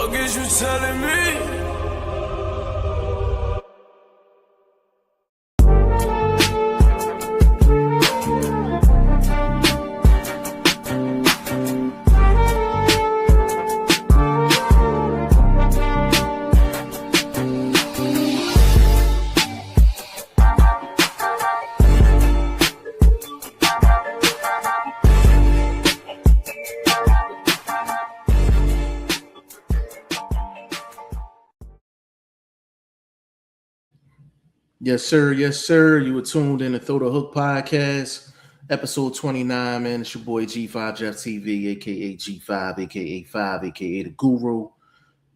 Fuck is you telling me? Yes, sir. Yes, sir. You were tuned in to Throw the Hook podcast, episode 29, man. It's your boy G5 Jeff TV, aka G5, aka 5, aka the Guru.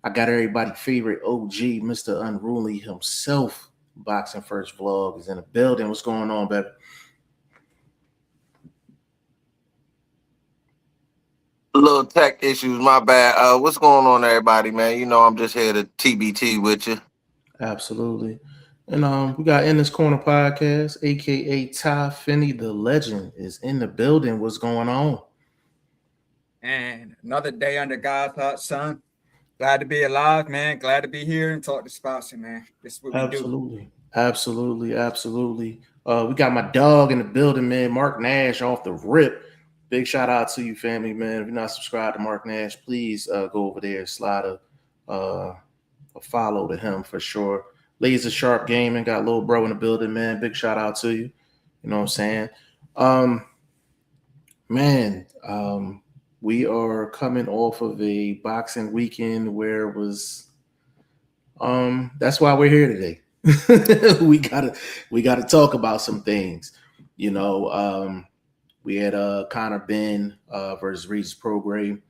I got everybody's favorite OG, Mr. Unruly himself. Boxing First Vlog is in the building. What's going on, baby? Little tech issues, my bad. What's going on, everybody, man? You know, I'm just here to TBT with you. Absolutely. And we got In This Corner podcast, aka Ty Finney, the legend, is in the building. What's going on? And another day under God's hot sun. Glad to be alive, man. Glad to be here and talk to Sponsor, man. This is what we do. Absolutely. We got my dog in the building, man. Mark Nash off the rip. Big shout out to you, family, man. If you're not subscribed to Mark Nash, please go over there and slide a follow to him for sure. Laser Sharp Gaming, got little bro in the building, man. Big shout out to you. You know what I'm saying? We are coming off of a boxing weekend where it was that's why we're here today. we gotta talk about some things. You know, we had Conor Benn versus Regis Prograis.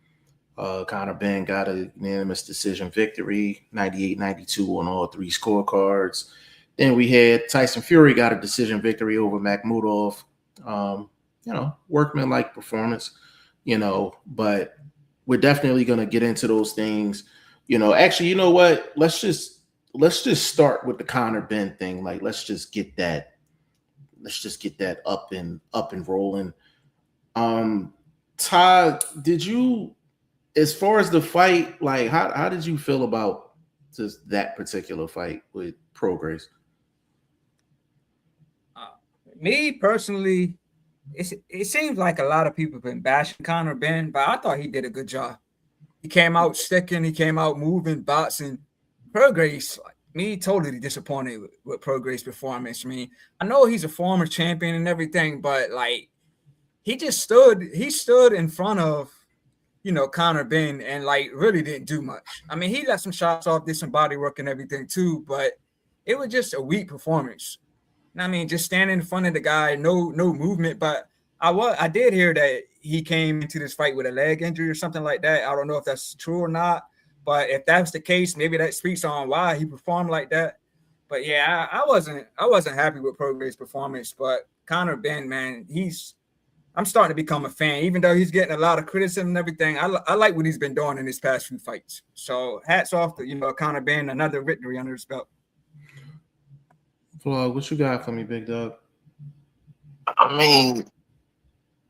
Conor Benn got a unanimous decision victory, 98-92 on all three scorecards. Then we had Tyson Fury got a decision victory over Makhmudov. Workmanlike performance, but we're definitely going to get into those things. Actually, you know what? Let's just start with the Conor Benn thing. Like, let's just get that up and rolling. Todd, did you, as far as the fight, like how did you feel about just that particular fight with Prograis? Me personally, it seems like a lot of people have been bashing Conor Benn, but I thought he did a good job. He came out sticking, he came out moving, boxing. Prograis, me totally disappointed with Prograis' performance. I mean, I know he's a former champion and everything, but like he stood in front of Conor Benn and like really didn't do much. I mean, he let some shots off, did some body work and everything too, but it was just a weak performance. I mean, just standing in front of the guy, no movement. But I did hear that he came into this fight with a leg injury or something like that. I don't know if that's true or not, but if that's the case, maybe that speaks on why he performed like that. But yeah, I wasn't happy with Prograis' performance. But Conor Benn, man, I'm starting to become a fan, even though he's getting a lot of criticism and everything. I like what he's been doing in his past few fights. So hats off to Conor Benn, another victory under his belt. Vlog, what you got for me, big dog? I mean,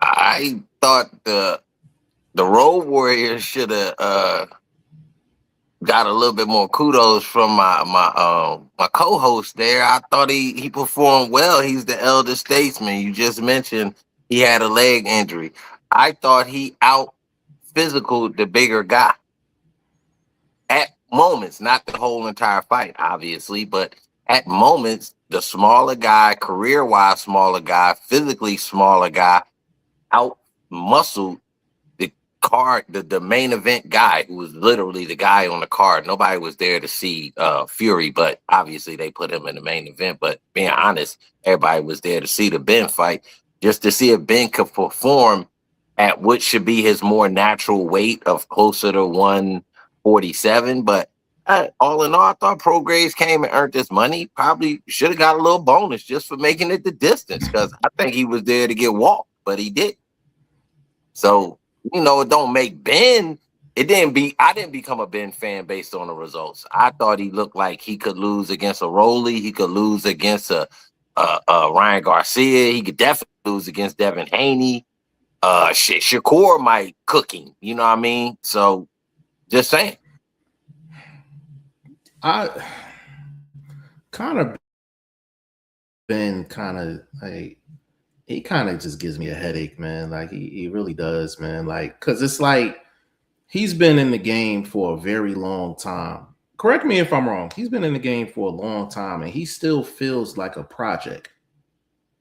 I thought the Road Warriors should have got a little bit more kudos from my co-host there. I thought he performed well. He's the elder statesman. You just mentioned he had a leg injury. I thought he out physical the bigger guy at moments, not the whole entire fight, obviously, but at moments, the smaller guy, career-wise smaller guy, physically smaller guy, out muscled the main event guy, who was literally the guy on the card. Nobody was there to see Fury, but obviously they put him in the main event. But being honest, everybody was there to see the Benn fight, just to see if Benn could perform at what should be his more natural weight of closer to 147. But all in all, I thought Prograis came and earned his money. Probably should have got a little bonus just for making it the distance, because I think he was there to get walked, but he did. So, it don't make Benn. I didn't become a Benn fan based on the results. I thought he looked like he could lose against a Rolly. He could lose against a Ryan Garcia. He could definitely lose against Devin Haney. Shakur might cook him. You know what I mean? So, just saying. I Conor Benn kind of like he kind of just gives me a headache, man. Like he really does, man. Like because it's like he's been in the game for a very long time. Correct me if I'm wrong. He's been in the game for a long time, and he still feels like a project.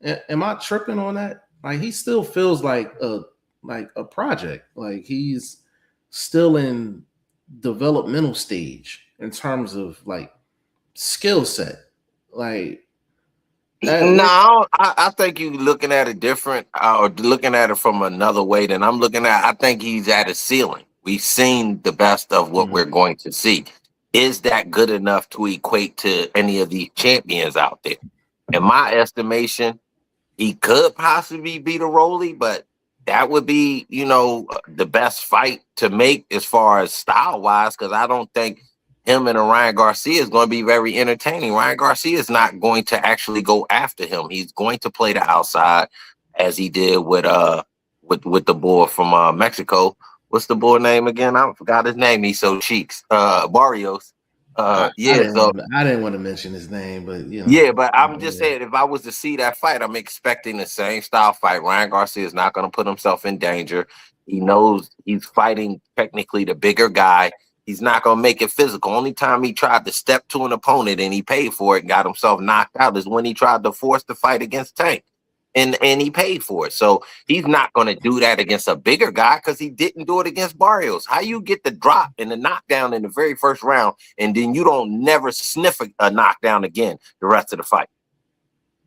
Am I tripping on that? Like he still feels like a project. Like he's still in developmental stage in terms of like skill set. Like that. No, I think you looking at it different, or looking at it from another way than I'm looking at. I think he's at a ceiling. We've seen the best of what we're going to see. Is that good enough to equate to any of these champions out there? In my estimation, he could possibly beat a Rolly, but that would be, the best fight to make as far as style wise, because I don't think him and a Ryan Garcia is going to be very entertaining. Ryan Garcia is not going to actually go after him. He's going to play the outside as he did with the boy from Mexico. What's the boy name again? I forgot his name. He's so cheeks. Barrios. I Yeah, so didn't want to mention his name, but yeah, but I'm just saying, if I was to see that fight, I'm expecting the same style fight. Ryan Garcia is not going to put himself in danger. He knows he's fighting technically the bigger guy. He's not going to make it physical. Only time he tried to step to an opponent and he paid for it and got himself knocked out is when he tried to force the fight against Tank. And he paid for it. So he's not going to do that against a bigger guy because he didn't do it against Barrios. How you get the drop and the knockdown in the very first round and then you don't never sniff a knockdown again the rest of the fight?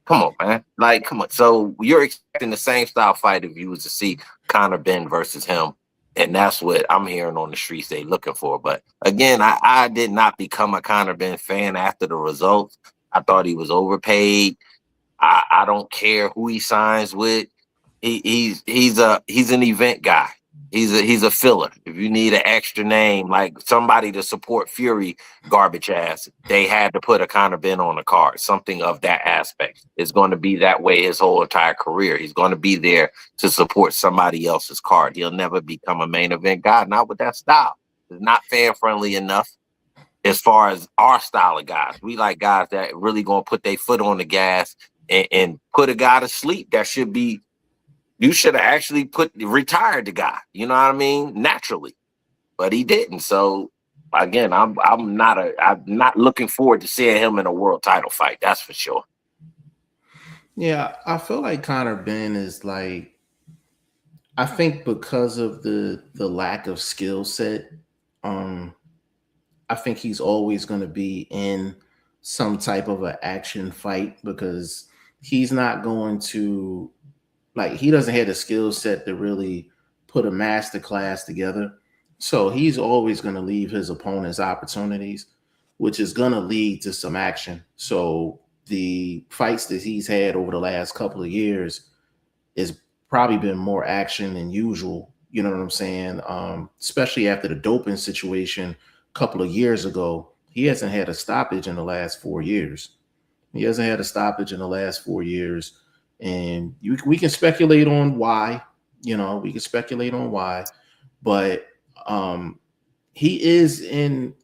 Come on, man. Like, come on. So you're expecting the same style fight if you was to see Conor Benn versus him. And that's what I'm hearing on the streets they looking for. But again, I did not become a Conor Benn fan after the results. I thought he was overpaid. I don't care who he signs with. He's an event guy. He's a filler. If you need an extra name, like somebody to support Fury, garbage ass, they had to put a Conor Benn on the card. Something of that aspect. It's going to be that way his whole entire career. He's going to be there to support somebody else's card. He'll never become a main event guy. Not with that style. It's not fan friendly enough. As far as our style of guys, we like guys that really gonna put their foot on the gas and put a guy to sleep. That should be, you should have actually retired the guy. You know what I mean? Naturally, but he didn't. So again, I'm not looking forward to seeing him in a world title fight. That's for sure. Yeah, I feel like Conor Benn is like, I think because of the lack of skill set, I think he's always going to be in some type of an action fight because he's not going to, like, he doesn't have the skill set to really put a master class together. So he's always going to leave his opponents opportunities, which is going to lead to some action. So the fights that he's had over the last couple of years is probably been more action than usual. You know what I'm saying? Especially after the doping situation a couple of years ago. He hasn't had a stoppage in the last 4 years. He hasn't had a stoppage in the last 4 years. And we can speculate on why, we can speculate on why, but he is in,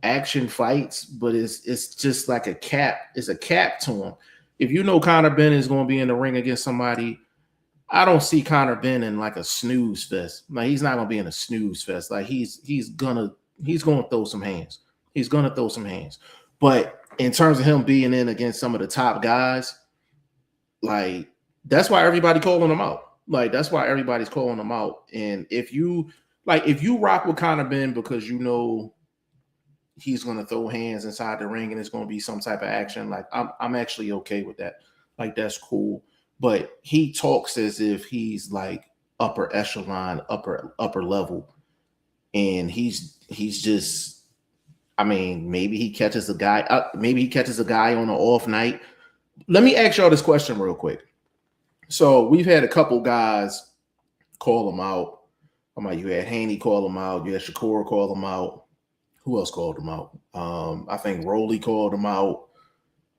action fights, but it's just like a cap. It's a cap to him. If Conor Benn is going to be in the ring against somebody, I don't see Conor Benn in like a snooze fest. Like he's not going to be in a snooze fest. Like he's going to throw some hands. He's going to throw some hands. But in terms of him being in against some of the top guys, like that's why everybody calling him out. Like that's why everybody's calling him out. And if you rock with Conor Benn because he's going to throw hands inside the ring and it's going to be some type of action, like I'm actually okay with that. Like that's cool. But he talks as if he's like upper echelon, upper level, and he's just. I mean, maybe he catches a guy. Maybe he catches a guy on an off night. Let me ask y'all this question real quick. So we've had a couple guys call him out. You had Haney call him out. You had Shakur call him out. Who else called him out? I think Rolly called him out.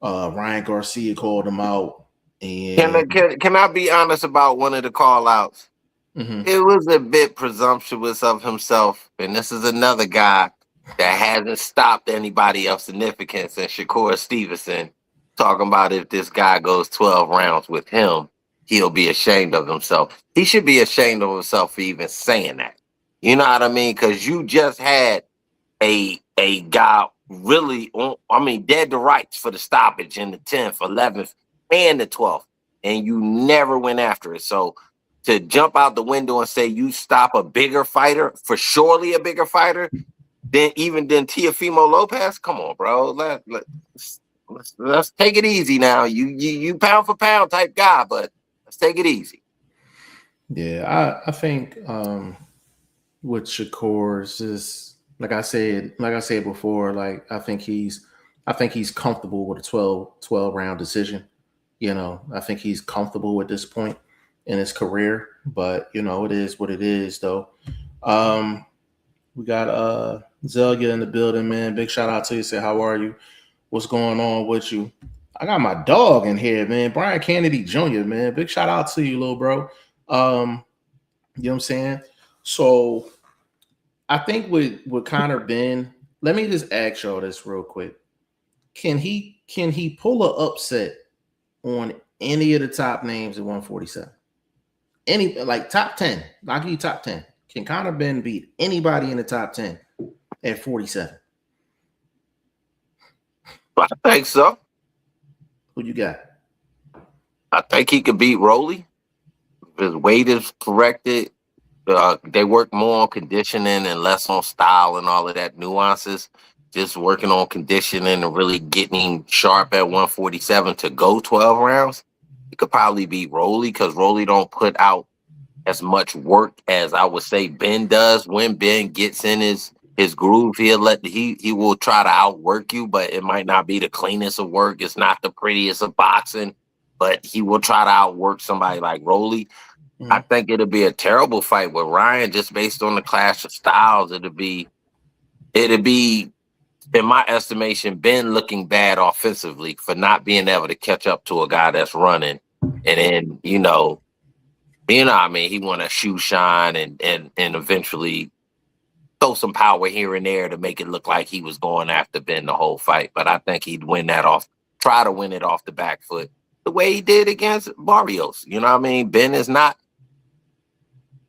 Ryan Garcia called him out. And Can I be honest about one of the call outs? Mm-hmm. It was a bit presumptuous of himself. And this is another guy that hasn't stopped anybody of significance, and Shakur Stevenson talking about if this guy goes 12 rounds with him, he'll be ashamed of himself. He should be ashamed of himself for even saying that. You know what I mean? Because you just had a guy really on, I mean, dead to rights for the stoppage in the 10th, 11th, and the 12th, and you never went after it. So to jump out the window and say you stop a bigger fighter, for surely a bigger fighter, than Teofimo Lopez, come on, bro. Let's take it easy now. You pound for pound type guy, but let's take it easy. Yeah, I think with Shakur, it's just like I said before, like I think he's comfortable with a 12 round decision. You know, I think he's comfortable at this point in his career, but you know, it is what it is though. We got Zelia in the building, man. Big shout out to you. Say, how are you? What's going on with you? I got my dog in here, man. Brian Kennedy Jr., man. Big shout out to you, little bro. You know what I'm saying? So I think with Conor Benn, let me just ask y'all this real quick. Can he pull an upset on any of the top names at 147? Any, like top 10. I'll give you top 10. Can Conor Benn beat anybody in the top 10 at 47? I think so. Who you got? I think he could beat Rolly. His weight is corrected. They work more on conditioning and less on style and all of that nuances. Just working on conditioning and really getting sharp at 147 to go 12 rounds. He could probably beat Rolly because Rolly don't put out as much work as I would say Ben does. When Ben gets in his groove, he will try to outwork you, but it might not be the cleanest of work. It's not the prettiest of boxing, but he will try to outwork somebody like Rolly. Mm-hmm. I think it'll be a terrible fight with Ryan just based on the clash of styles. It'll be, in my estimation, Ben looking bad offensively for not being able to catch up to a guy that's running. And then, you know what I mean? He want to shoe shine and eventually throw some power here and there to make it look like he was going after Ben the whole fight. But I think he'd try to win it off the back foot the way he did against Barrios. You know what I mean? Ben is not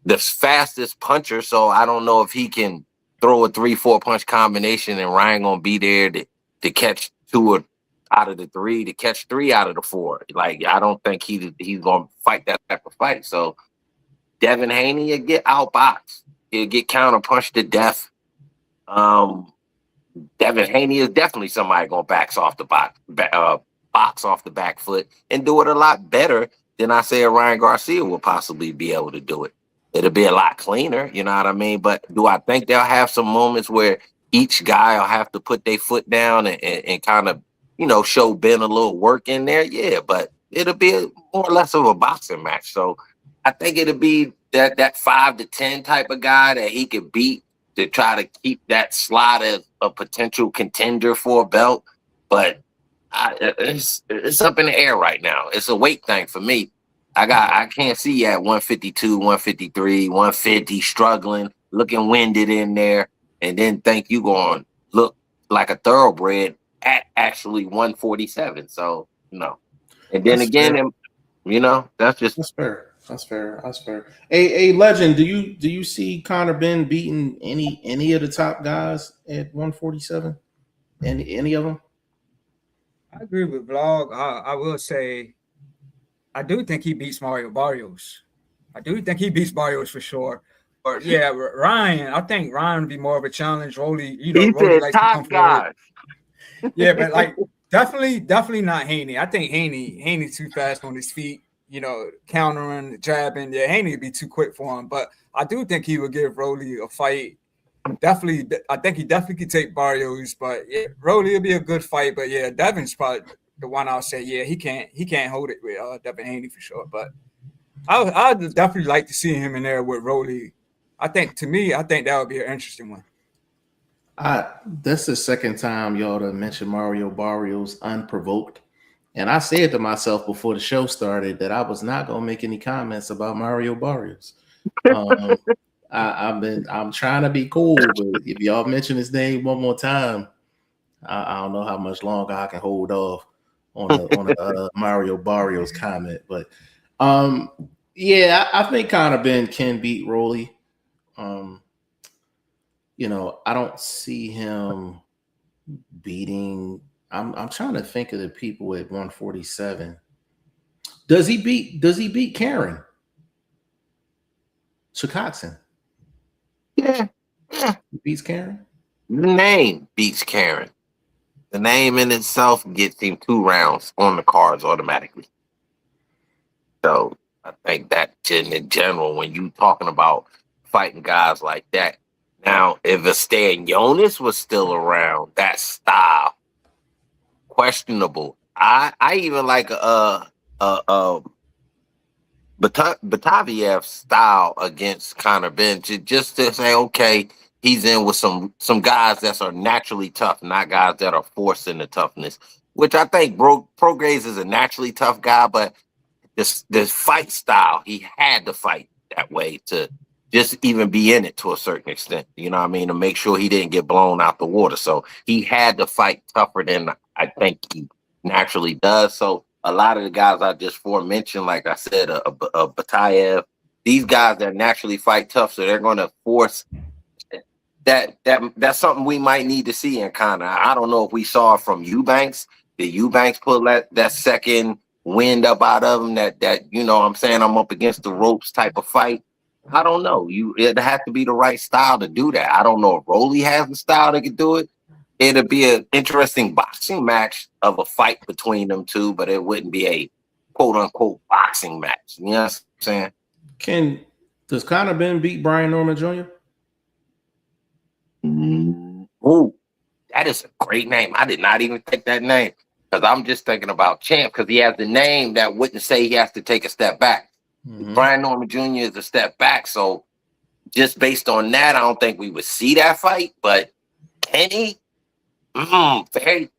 the fastest puncher, so I don't know if he can throw a 3-4 punch combination and Ryan gonna be there to catch 2 out of the 3, to catch 3 out of the 4. Like, I don't think he's gonna fight that type of fight. So Devin Haney will get outboxed. He'll get counterpunched to death. Devin Haney is definitely somebody gonna box off the back foot and do it a lot better than I say Ryan Garcia will possibly be able to do it. It'll be a lot cleaner, you know what I mean? But do I think they'll have some moments where each guy will have to put their foot down and kind of, you know, show Ben a little work in there? Yeah, but it'll be more or less of a boxing match. So I think it'll be that 5 to 10 type of guy that he could beat to try to keep that slot as a potential contender for a belt. But it's up in the air right now. It's a weight thing for me. I can't see at 152, 153, 150 struggling, looking winded in there, and then think you going to look like a thoroughbred at actually 147. So, you know. And then that's fair. That's fair. A legend, do you see Conor Benn beating any of the top guys at 147? Any of them? I agree with Vlog. I will say I do think he beats Mario Barrios. I do think he beats Barrios for sure. But yeah, Ryan, I think Ryan would be more of a challenge. Rolly, Rolly likes to come forward. Yeah, but like definitely not Haney. I think Haney's too fast on his feet, countering, jabbing. Yeah, Haney would be too quick for him. But I do think he would give Rolly a fight. Definitely, I think he definitely could take Barrios, but yeah, Rolly will be a good fight. But yeah, Devin's probably the one I'll say, yeah, he can't hold it with Devin Haney for sure. But I'd definitely like to see him in there with Rolly. I think that would be an interesting one. That's the second time y'all to mention Mario Barrios unprovoked. And I said to myself before the show started that I was not going to make any comments about Mario Barrios. I'm trying to be cool, but if y'all mention his name one more time, I don't know how much longer I can hold off on a Mario Barrios comment. But yeah, I think Conor Benn can beat Rolly. I don't see him beating. I'm trying to think of the people at 147. Does he beat Karen? Chikotson? Yeah. He beats Karen? The name beats Karen. The name in itself gets him 2 rounds on the cards automatically. So I think that in general, when you talking about fighting guys like that, now if Stanionis was still around, that style questionable. I even like Bataviev style against Conor Benn just to say, okay, he's in with some guys that are naturally tough, not guys that are forcing the toughness. Which I think Prograis is a naturally tough guy, but this fight style, he had to fight that way to just even be in it to a certain extent. You know what I mean? To make sure he didn't get blown out the water. So he had to fight tougher than I think he naturally does. So a lot of the guys I just mentioned, like I said, Batayev, these guys that naturally fight tough, so they're going to force that's something we might need to see in Conor. I don't know if we saw it from Eubanks. Did Eubanks pull that second wind up out of him? That I'm saying, I'm up against the ropes type of fight. I don't know. It has to be the right style to do that. I don't know if Rolly has the style that could do it. It'd be an interesting boxing match of a fight between them two, but it wouldn't be a quote unquote boxing match. You know what I'm saying? Does Conor Benn beat Brian Norman Jr.? Oh, that is a great name. I did not even think that name because I'm just thinking about Champ because he has the name that wouldn't say he has to take a step back. Mm-hmm. Brian Norman Jr. is a step back, so just based on that, I don't think we would see that fight. But can he? Very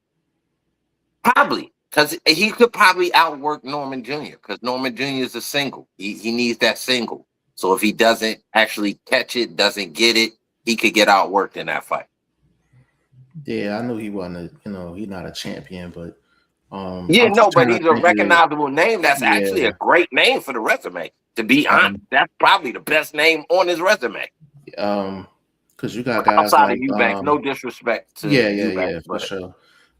probably because he could probably outwork Norman Jr. because Norman Jr. is a single. He needs that single. So if he doesn't actually catch it, doesn't get it, he could get outworked in that fight. Yeah, I knew he wasn't he's not a champion, but but he's a recognizable name. That's actually a great name for the resume. To be honest, that's probably the best name on his resume. Because you got guys outside like of Eubanks, no disrespect to Eubanks, for sure.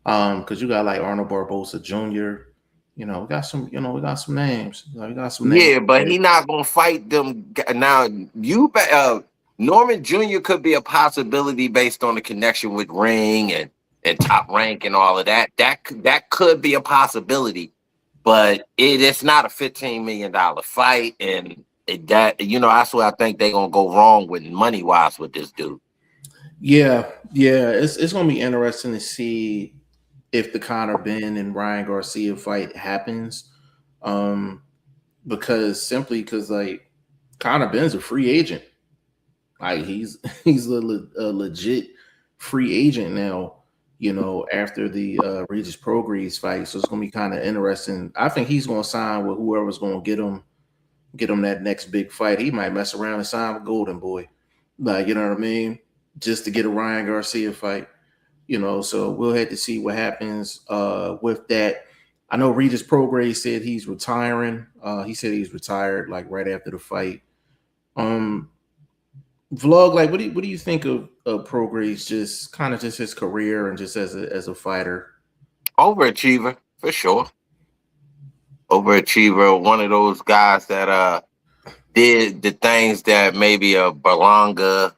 Because you got like Arnold Barbosa Jr. We got some names. We got some names. Yeah, but he's not gonna fight them now. Norman Jr. could be a possibility based on the connection with Ring and Top Rank and all of that. That could be a possibility, but it's not a $15 million fight, and that's what I think they're gonna go wrong with money wise with this dude. Yeah, it's gonna be interesting to see if the Conor Benn and Ryan Garcia fight happens, because like Conor Benn's a free agent. Like he's a legit free agent now, after the Regis Prograis fight. So it's gonna be kind of interesting. I think he's gonna sign with whoever's gonna get him that next big fight. He might mess around and sign with Golden Boy, like, you know what I mean, just to get a Ryan Garcia fight. So we'll have to see what happens with that. I know Regis Prograis said he's retiring. He said he's retired like right after the fight. Vlog, like, what do you think of Prograis, just his career and just as a fighter? Overachiever for sure. Overachiever, one of those guys that did the things that maybe a Berlanga,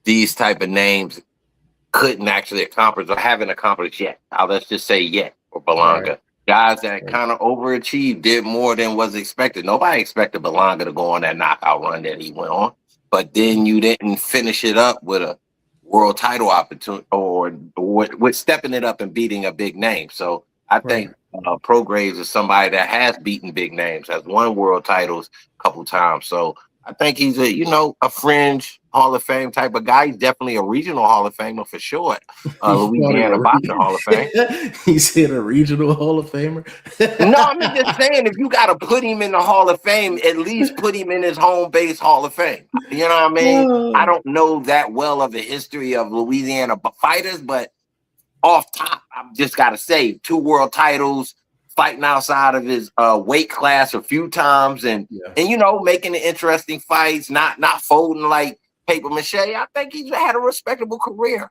these type of names couldn't actually accomplish or haven't accomplished yet. Let's just say yet for Berlanga. Right. Guys that kind of overachieved, did more than was expected. Nobody expected Berlanga to go on that knockout run that he went on. But then you didn't finish it up with a world title opportunity or with stepping it up and beating a big name. So I think Prograis is somebody that has beaten big names, has won world titles a couple times. So I think he's a fringe Hall of Fame type of guy. He's definitely a regional Hall of Famer for sure. Louisiana Boxing Hall of Fame. He said a regional Hall of Famer. No, I'm just saying, if you got to put him in the Hall of Fame, at least put him in his home base Hall of Fame. You know what I mean? I don't know that well of the history of Louisiana fighters, but off top, I've just got to say 2 world titles, fighting outside of his weight class a few times, and making the interesting fights, not folding like paper mache. I think he's had a respectable career.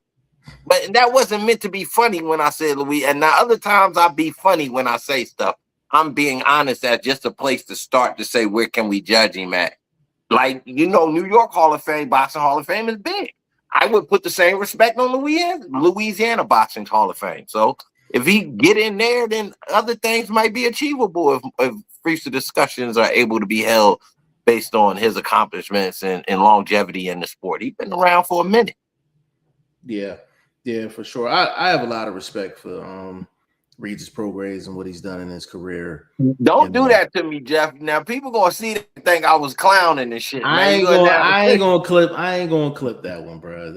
But that wasn't meant to be funny when I said Louis. And now other times I'll be funny when I say stuff. I'm being honest as just a place to start to say, where can we judge him at? Like, New York Hall of Fame, Boxing Hall of Fame is big. I would put the same respect on Louisiana Boxing Hall of Fame. So if he get in there, then other things might be achievable if future discussions are able to be held based on his accomplishments and longevity in the sport. He's been around for a minute. Yeah, for sure. I have a lot of respect for Regis Prograis and what he's done in his career. Don't do that to me, Jeff. Now people gonna see that and think I was clowning and shit. I ain't gonna clip that one, bro.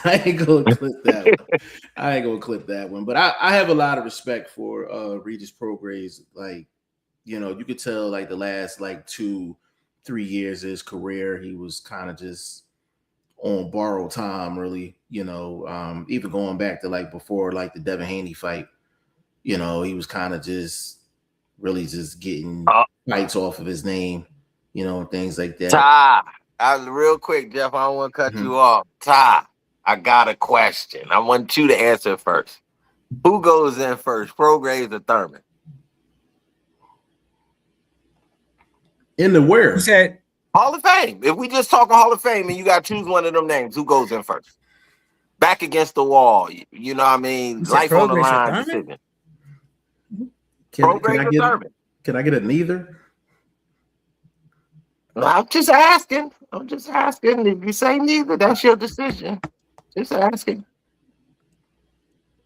I ain't gonna clip that one. I ain't gonna clip that one. But I have a lot of respect for Regis Prograis. Like, you could tell like the last like 2-3 years of his career, he was kind of just on borrowed time, really. Even going back to like before like the Devin Haney fight, he was kind of just really just getting fights off of his name, and things like that. Ty, real quick, Jeff, I don't want to cut you off. Ty, I got a question. I want you to answer first. Who goes in first, Prograis or Thurman? In the where? You said Hall of Fame. If we just talk Hall of Fame and you got to choose one of them names, who goes in first? Back against the wall. You know what I mean? Life on the line decision. Can I get a neither? I'm just asking. If you say neither, that's your decision. Just asking.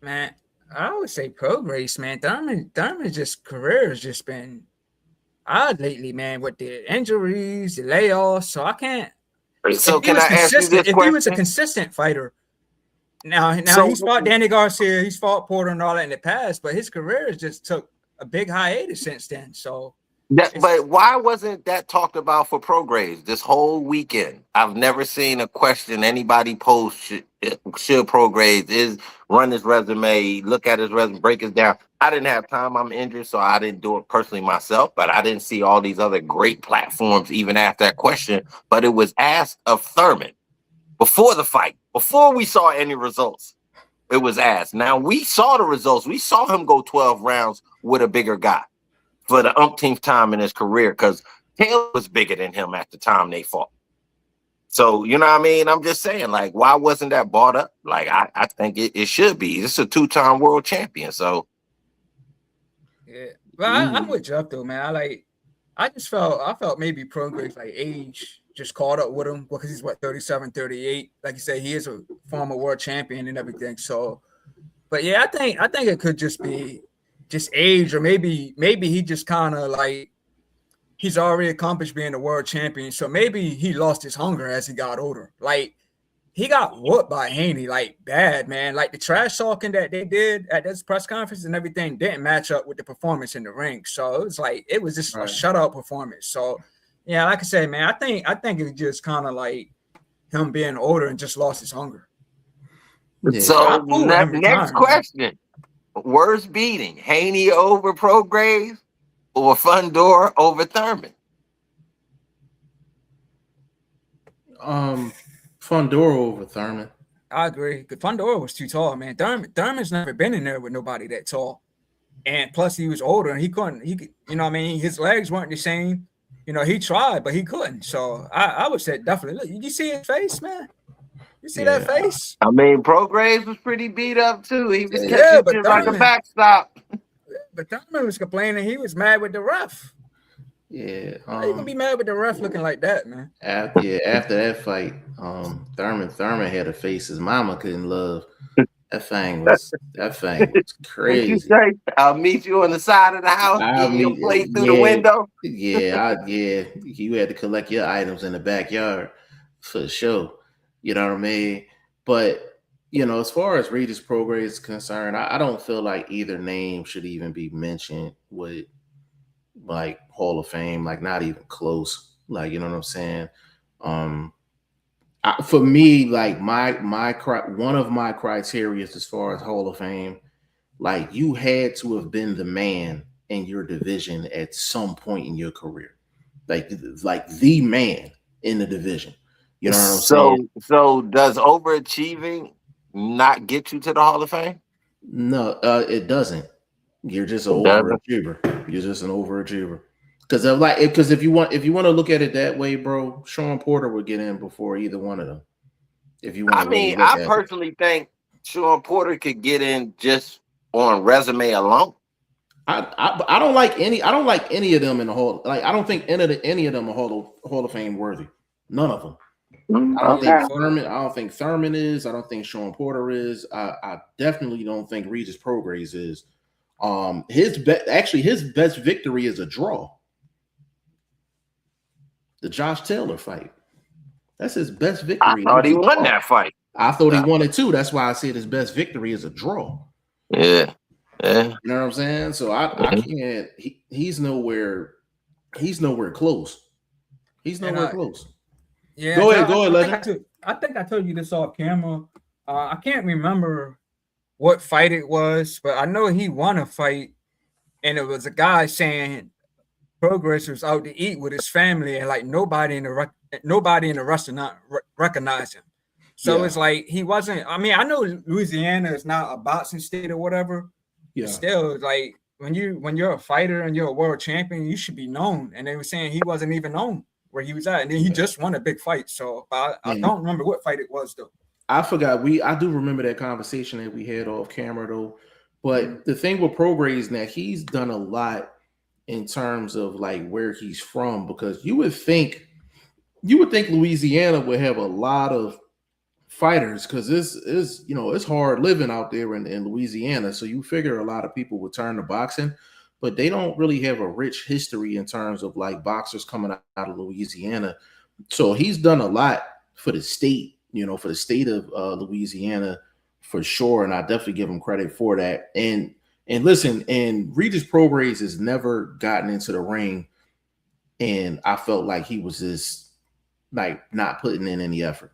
Man, I would say Prograis, man. Thurman's just career has just been odd lately, man, with the injuries, the layoffs. So I can't. So can I ask you this question? If he was a consistent fighter, now he's fought Danny Garcia, he's fought Porter and all that in the past, but his career has just took a big hiatus since then. So. But why wasn't that talked about for Prograis this whole weekend? I've never seen a question anybody post. Should Prograis run his resume, look at his resume, break it down? I didn't have time. I'm injured, so I didn't do it personally myself. But I didn't see all these other great platforms even after that question. But it was asked of Thurman before the fight, before we saw any results. It was asked. Now we saw the results. We saw him go 12 rounds with a bigger guy for the umpteenth time in his career, because Taylor was bigger than him at the time they fought. So, you know what I mean? I'm just saying, like, why wasn't that brought up? Like, I think it should be. It's a 2-time world champion, so. Yeah, but I'm with Jeff, though, man. I felt maybe Prograis, like, age just caught up with him because he's, 37, 38. Like you say, he is a former world champion and everything. So, but, yeah, I think it could just be just age, or maybe he just kind of like he's already accomplished being a world champion, so maybe he lost his hunger as he got older. Like he got whooped by Haney like bad, man. Like the trash talking that they did at this press conference and everything didn't match up with the performance in the ring. So it was just a shutout performance. So yeah, like I said, man, I think it was just kind of like him being older and just lost his hunger. Yeah. So next question. Worst beating, Haney over Prograis or Fundora over Thurman? Fundora over Thurman. I agree. The Fundora was too tall, man. Thurman's never been in there with nobody that tall. And plus he was older and he could, you know what I mean? His legs weren't the same. He tried, but he couldn't. So I would say definitely. Look, did you see his face, man? You see that face? I mean, Prograis was pretty beat up too. He was catching like a backstop. But Thurman was complaining he was mad with the ref. Yeah. How you gonna be mad with the ref looking like that, man? After that fight, Thurman had a face his mama couldn't love. That thing was Did you crazy. say, I'll meet you on the side of the house, I give you a mean, plate through the yeah, window? yeah. You had to collect your items in the backyard for sure. You know what I mean? But as far as Regis Prograis is concerned, I don't feel like either name should even be mentioned with like Hall of Fame, like not even close. Like, you know what I'm saying? Um, for me, like one of my criteria as far as Hall of Fame, like you had to have been the man in your division at some point in your career, like the man in the division. You know what I'm saying? So does overachieving not get you to the Hall of Fame? No, it doesn't. You're just an It doesn't. overachiever. You're just an overachiever. Because if you want to look at it that way, bro, Sean Porter would get in before either one of them. If you want I to really mean, look I at it. personally think Sean Porter could get in just on resume alone. I don't like any of them in the hall. Like I don't think any of them are Hall of Fame worthy. None of them. I don't think Okay. Thurman. I don't think Thurman is. I don't think Sean Porter is. I definitely don't think Regis Prograis is. His best victory is a draw. The Josh Taylor fight. That's his best I victory. thought he won that fight. I thought he won it too. That's why I said his best victory is a draw. Yeah. Yeah. You know what I'm saying? So I can't. He's nowhere. He's nowhere close. He's nowhere close. Yeah, Go ahead, Legend. I think I told you this off camera. I can't remember what fight it was, but I know he won a fight, and it was a guy saying Progress was out to eat with his family, and like nobody in the restaurant recognized him. So it's like he wasn't. I mean, I know Louisiana is not a boxing state or whatever. Yeah. But still, like when you're a fighter and you're a world champion, you should be known. And they were saying he wasn't even known where he was at, and then he just won a big fight. So I don't remember what fight it was though. I forgot. I do remember that conversation that we had off camera though. But the thing with Prograis is that he's done a lot in terms of like where he's from, because you would think Louisiana would have a lot of fighters, because it's hard living out there in Louisiana. So you figure a lot of people would turn to boxing, but they don't really have a rich history in terms of like boxers coming out of Louisiana. So he's done a lot for the state, for the state of Louisiana for sure. And I definitely give him credit for that. And listen, and Regis Prograis has never gotten into the ring, and I felt like he was just like not putting in any effort.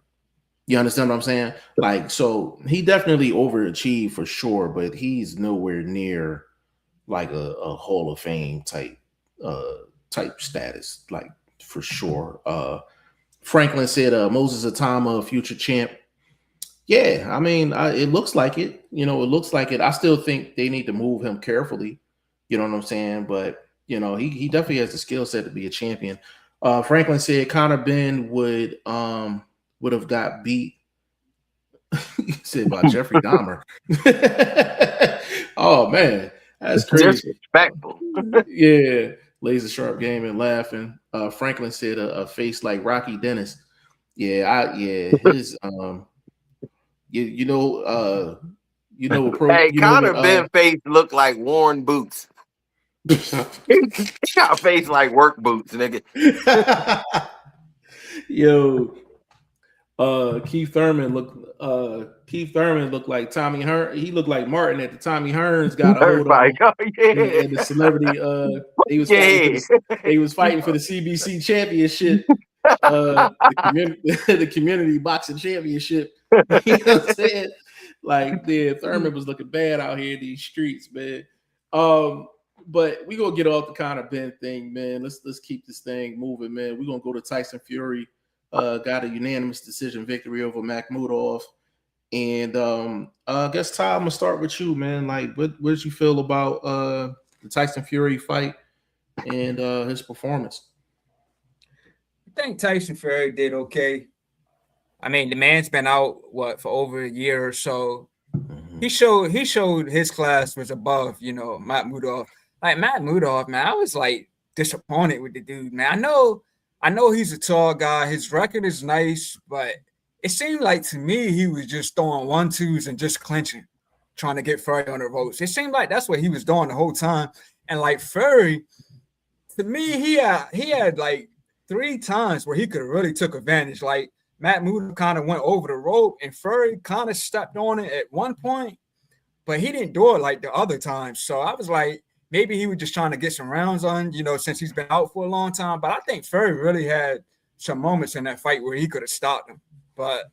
You understand what I'm saying? Like, so he definitely overachieved for sure, but he's nowhere near like a Hall of Fame type status, like for sure. Franklin said Moses Atama, a future champ. Yeah, I mean, it looks like it. It looks like it. I still think they need to move him carefully. You know what I'm saying? But he definitely has the skill set to be a champion. Franklin said Conor Benn would have got beat. He said about Jeffrey Dahmer. Oh man, that's crazy. Disrespectful. Yeah, laser sharp game and laughing. Franklin said a face like Rocky Dennis. Yeah, his Conor Benn face looked like worn boots. He got a face like work boots, nigga. Yo, Keith Thurman looked like Tommy Hearn. He looked like Martin at the Tommy Hearns got a hold of him. And the celebrity he was fighting for the CBC championship, the community boxing championship. You know what I'm saying? Like, Thurman was looking bad out here in these streets, man. But we gonna get off the Conor Benn thing, man. Let's keep this thing moving, man. We're gonna go to Tyson Fury. Got a unanimous decision victory over Makhmudov. And I guess Ty, I'm gonna start with you, man. Like, what did you feel about the Tyson Fury fight and his performance? I think Tyson Fury did okay. I mean, the man's been out for over a year or so. Mm-hmm. He showed his class was above, Makhmudov. Like Makhmudov, man, I was like disappointed with the dude, man. I know he's a tall guy. His record is nice, but it seemed like to me he was just throwing 1-2s and just clinching, trying to get Fury on the ropes. It seemed like that's what he was doing the whole time. And like Fury, to me, he had like 3 times where he could have really took advantage. Like Makhmudov kind of went over the rope and Fury kind of stepped on it at one point, but he didn't do it like the other times. So I was like, maybe he was just trying to get some rounds on, since he's been out for a long time. But I think Fury really had some moments in that fight where he could have stopped him. But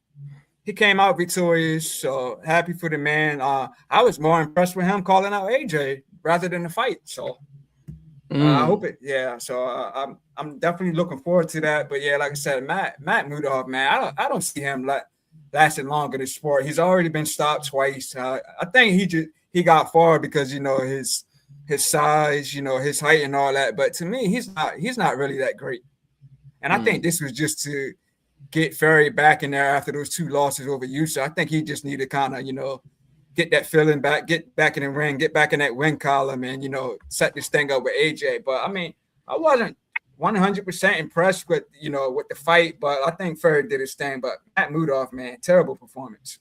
he came out victorious, so happy for the man. I was more impressed with him calling out AJ rather than the fight. So I hope it. Yeah. So I'm definitely looking forward to that. But yeah, like I said, Makhmudov, man, I don't see him lasting longer in the sport. He's already been stopped twice. I think he got far because his size, his height and all that. But to me, he's not really that great. And I think this was just to get Fury back in there after those 2 losses over Usyk. I think he just needed to kind of, get that feeling back, get back in the ring, get back in that win column, and set this thing up with AJ. But I mean, I wasn't 100% impressed with with the fight, but I think Fury did his thing. But Makhmudov, man, terrible performance.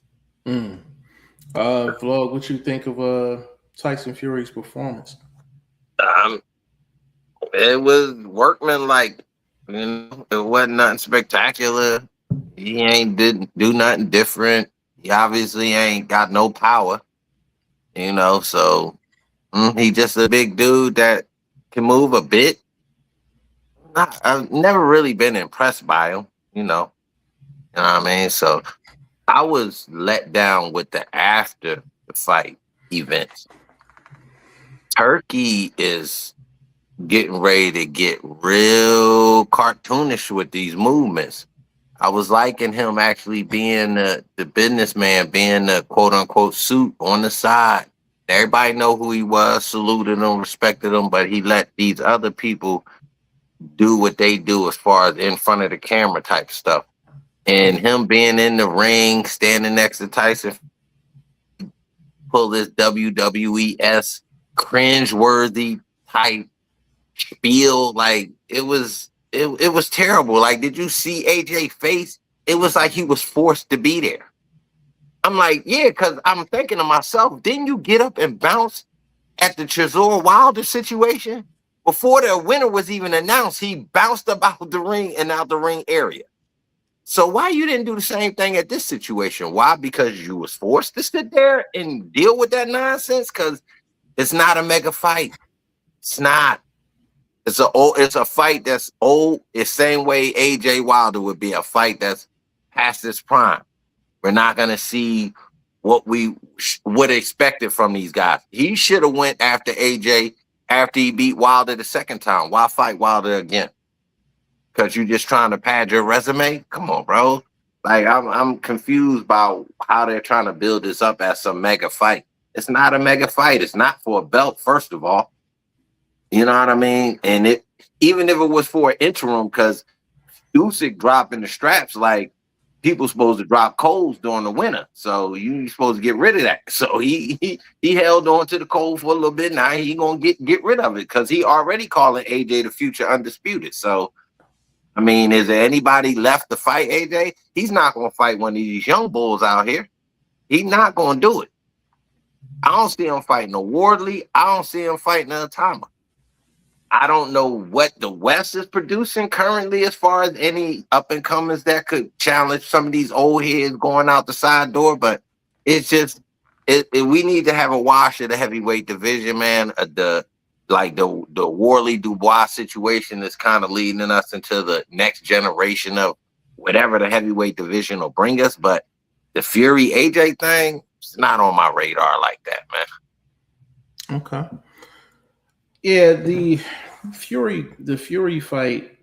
Vlog, what you think of Tyson Fury's performance? It was workmanlike. It wasn't nothing spectacular. He didn't do nothing different. He obviously ain't got no power, so he just a big dude that can move a bit. I've never really been impressed by him, you know what I mean? So I was let down with the after the fight events. Turkey is getting ready to get real cartoonish with these movements. I was liking him actually being the businessman, being the quote unquote suit on the side. Everybody know who he was, saluted him, respected him, but he let these other people do what they do as far as in front of the camera type stuff. And him being in the ring, standing next to Tyson, pull this WWES cringe-worthy type spiel, like it was terrible. Like, did you see AJ face? It was like he was forced to be there. I'm like, yeah, because I'm thinking to myself, didn't you get up and bounce at the Chisora Wilder situation? Before the winner was even announced, he bounced about the ring and out the ring area. So why you didn't do the same thing at this situation? Why? Because you was forced to sit there and deal with that nonsense? Because it's not a mega fight. It's not. It's a fight that's old. It's the same way AJ Wilder would be a fight that's past its prime. We're not gonna see what we would expected from these guys. He should have went after AJ after he beat Wilder the second time. Why fight Wilder again? Because you're just trying to pad your resume? Come on, bro. Like, I'm confused about how they're trying to build this up as some mega fight. It's not a mega fight. It's not for a belt, first of all. You know what I mean? And even if it was for an interim, because Usyk dropping the straps, like, people supposed to drop coals during the winter. So you're supposed to get rid of that. So he held on to the coal for a little bit. Now he gonna get rid of it because he already calling AJ the future undisputed. So, I mean, is there anybody left to fight AJ? He's not gonna fight one of these young bulls out here. He's not gonna do it. I don't see him fighting a Wardley. I don't see him fighting a Atama. I don't know what the West is producing currently as far as any up-and-comers that could challenge some of these old heads going out the side door, but it's just we need to have a wash of the heavyweight division, man. The Warley Dubois situation is kind of leading us into the next generation of whatever the heavyweight division will bring us, but the Fury AJ thing, it's not on my radar like that, man. Okay. Yeah, the Fury fight,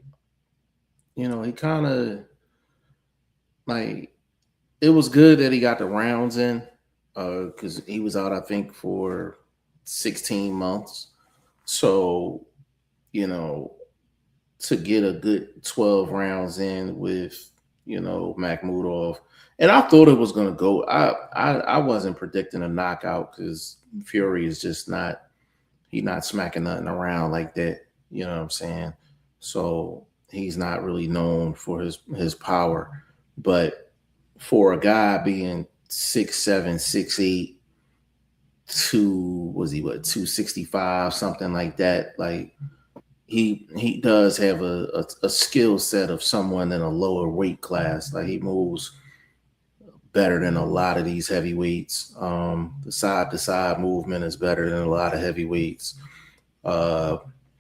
he kind of, like, it was good that he got the rounds in, because he was out, I think, for 16 months. So, to get a good 12 rounds in with, Makhmudov, and I thought it was going to go. I wasn't predicting a knockout because Fury is just not. He's not smacking nothing around like that. You know what I'm saying? So he's not really known for his power. But for a guy being 6'7", 6'8", was he what 265, something like that. Like he does have a skill set of someone in a lower weight class. Like he moves better than a lot of these heavyweights. The side to side movement is better than a lot of heavyweights.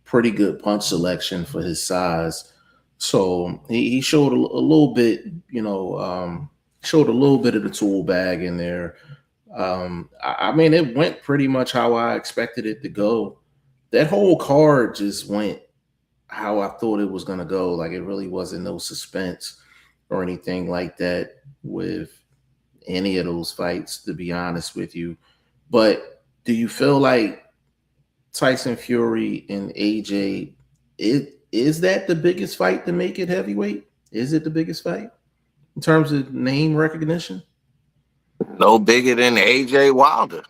Pretty good punch selection for his size. So he showed a little bit, showed a little bit of the tool bag in there. I mean, it went pretty much how I expected it to go. That whole card just went how I thought it was going to go. Like it really wasn't no suspense or anything like that with any of those fights, to be honest with you. But do you feel like Tyson Fury and AJ, is that the biggest fight to make it heavyweight? Is it the biggest fight in terms of name recognition? No bigger than AJ Wilder.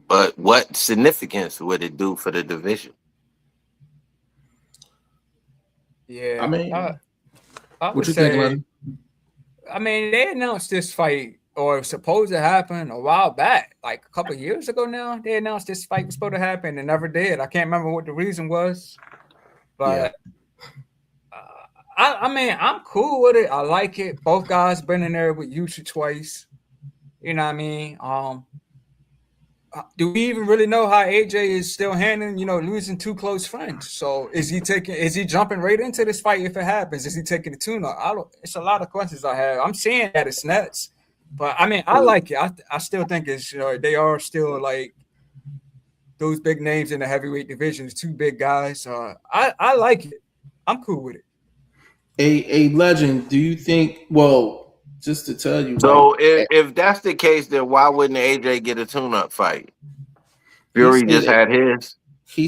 But what significance would it do for the division? Yeah, I mean, I what would you say. think, Lenny? I mean, they announced this fight, or it was supposed to happen a while back, like a couple of years ago now. They announced this fight was supposed to happen and never did. I can't remember what the reason was, but I mean, I'm cool with it. I like it. Both guys been in there with Yushi twice. You know what I mean? Do we even really know how AJ is still handling, losing two close friends? So is he jumping right into this fight if it happens? Is he taking the tune-up? It's a lot of questions I have. I'm saying that it's nuts, but I mean, I like it. I still think it's, they are still like those big names in the heavyweight division, two big guys. I like it. I'm cool with it. A legend, do you think, well, just to tell you, So like, if that's the case, then why wouldn't AJ get a tune-up fight? he Fury said just had his. he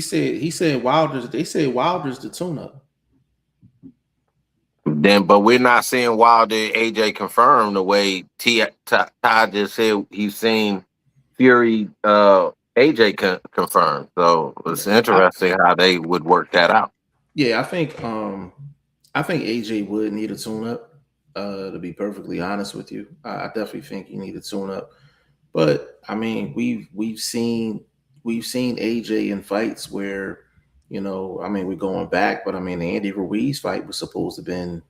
said Wilder's, they said Wilder's the tune-up. Then, but we're not seeing Wilder AJ confirmed the way Ty just said he's seen Fury AJ confirmed. So it's interesting how they would work that out. Yeah, I think AJ would need a tune-up. To be perfectly honest with you, I definitely think you need a tune-up. But I mean, we've seen AJ in fights where, I mean, we're going back, but I mean, the Andy Ruiz fight was supposed to have been,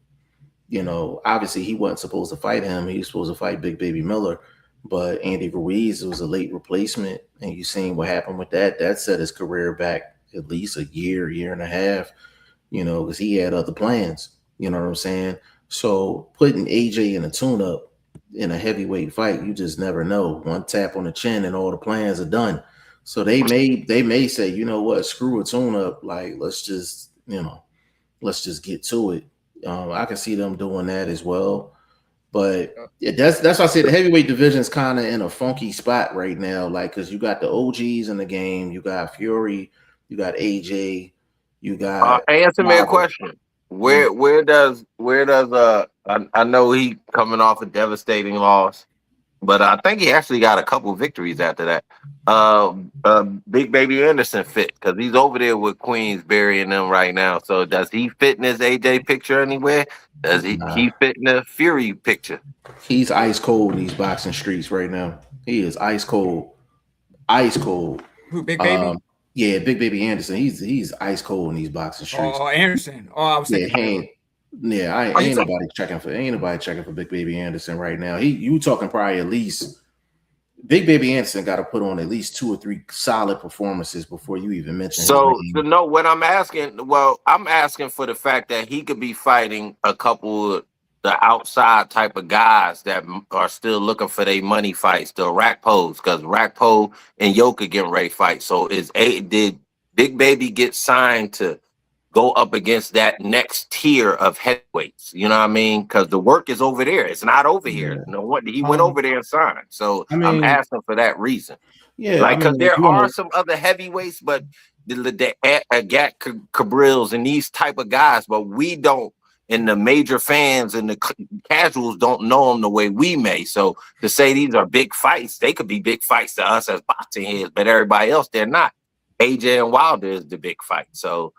obviously he wasn't supposed to fight him. He was supposed to fight Big Baby Miller, but Andy Ruiz was a late replacement, and you seen what happened with that. That set his career back at least a year and a half, because he had other plans. You know what I'm saying? So putting AJ in a tune-up in a heavyweight fight, you just never know. One tap on the chin and all the plans are done. So they may say, you know what, screw a tune-up. Like let's just get to it. I can see them doing that as well. But yeah, that's why I said the heavyweight division is kind of in a funky spot right now. Like, because you got the OGs in the game, you got Fury, you got AJ, you got. Answer me a question. Where does I know he coming off a devastating loss, but I think he actually got a couple victories after that. Big Baby Anderson fit because he's over there with Queensberry and them right now. So does he fit in his AJ picture anywhere? Does he fit in the Fury picture? He's ice cold in these boxing streets right now. He is ice cold. Ice cold. Who, Big Baby? Yeah, Big Baby Anderson. He's ice cold in these boxing streets. Oh, Anderson. Oh, I was thinking. Ain't nobody checking for Big Baby Anderson right now. You talking probably at least Big Baby Anderson got to put on at least 2 or 3 solid performances before you even mention. So no, what I'm asking, I'm asking for the fact that he could be fighting a couple of the outside type of guys that are still looking for their money fights, the Rakpos, because Rakpo and Yoka getting ready to fight. So did Big Baby get signed to go up against that next tier of heavyweights? You know what I mean? Because the work is over there. It's not over here. He went over there and signed. So I'm asking for that reason. Yeah, like because there are some other heavyweights, but the Agat Cabrils and these type of guys, but we don't. And the major fans and the casuals don't know them the way we may. So to say these are big fights, they could be big fights to us as boxing heads, but everybody else, they're not. AJ and Wilder is the big fight. So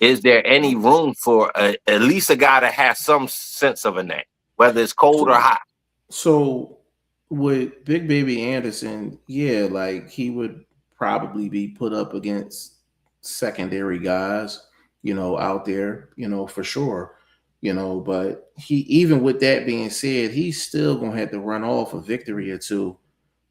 is there any room for at least a guy that has some sense of a name, whether it's cold or hot? So with Big Baby Anderson, yeah, like he would probably be put up against secondary guys, out there, for sure. But he, even with that being said, he's still gonna have to run off a victory or two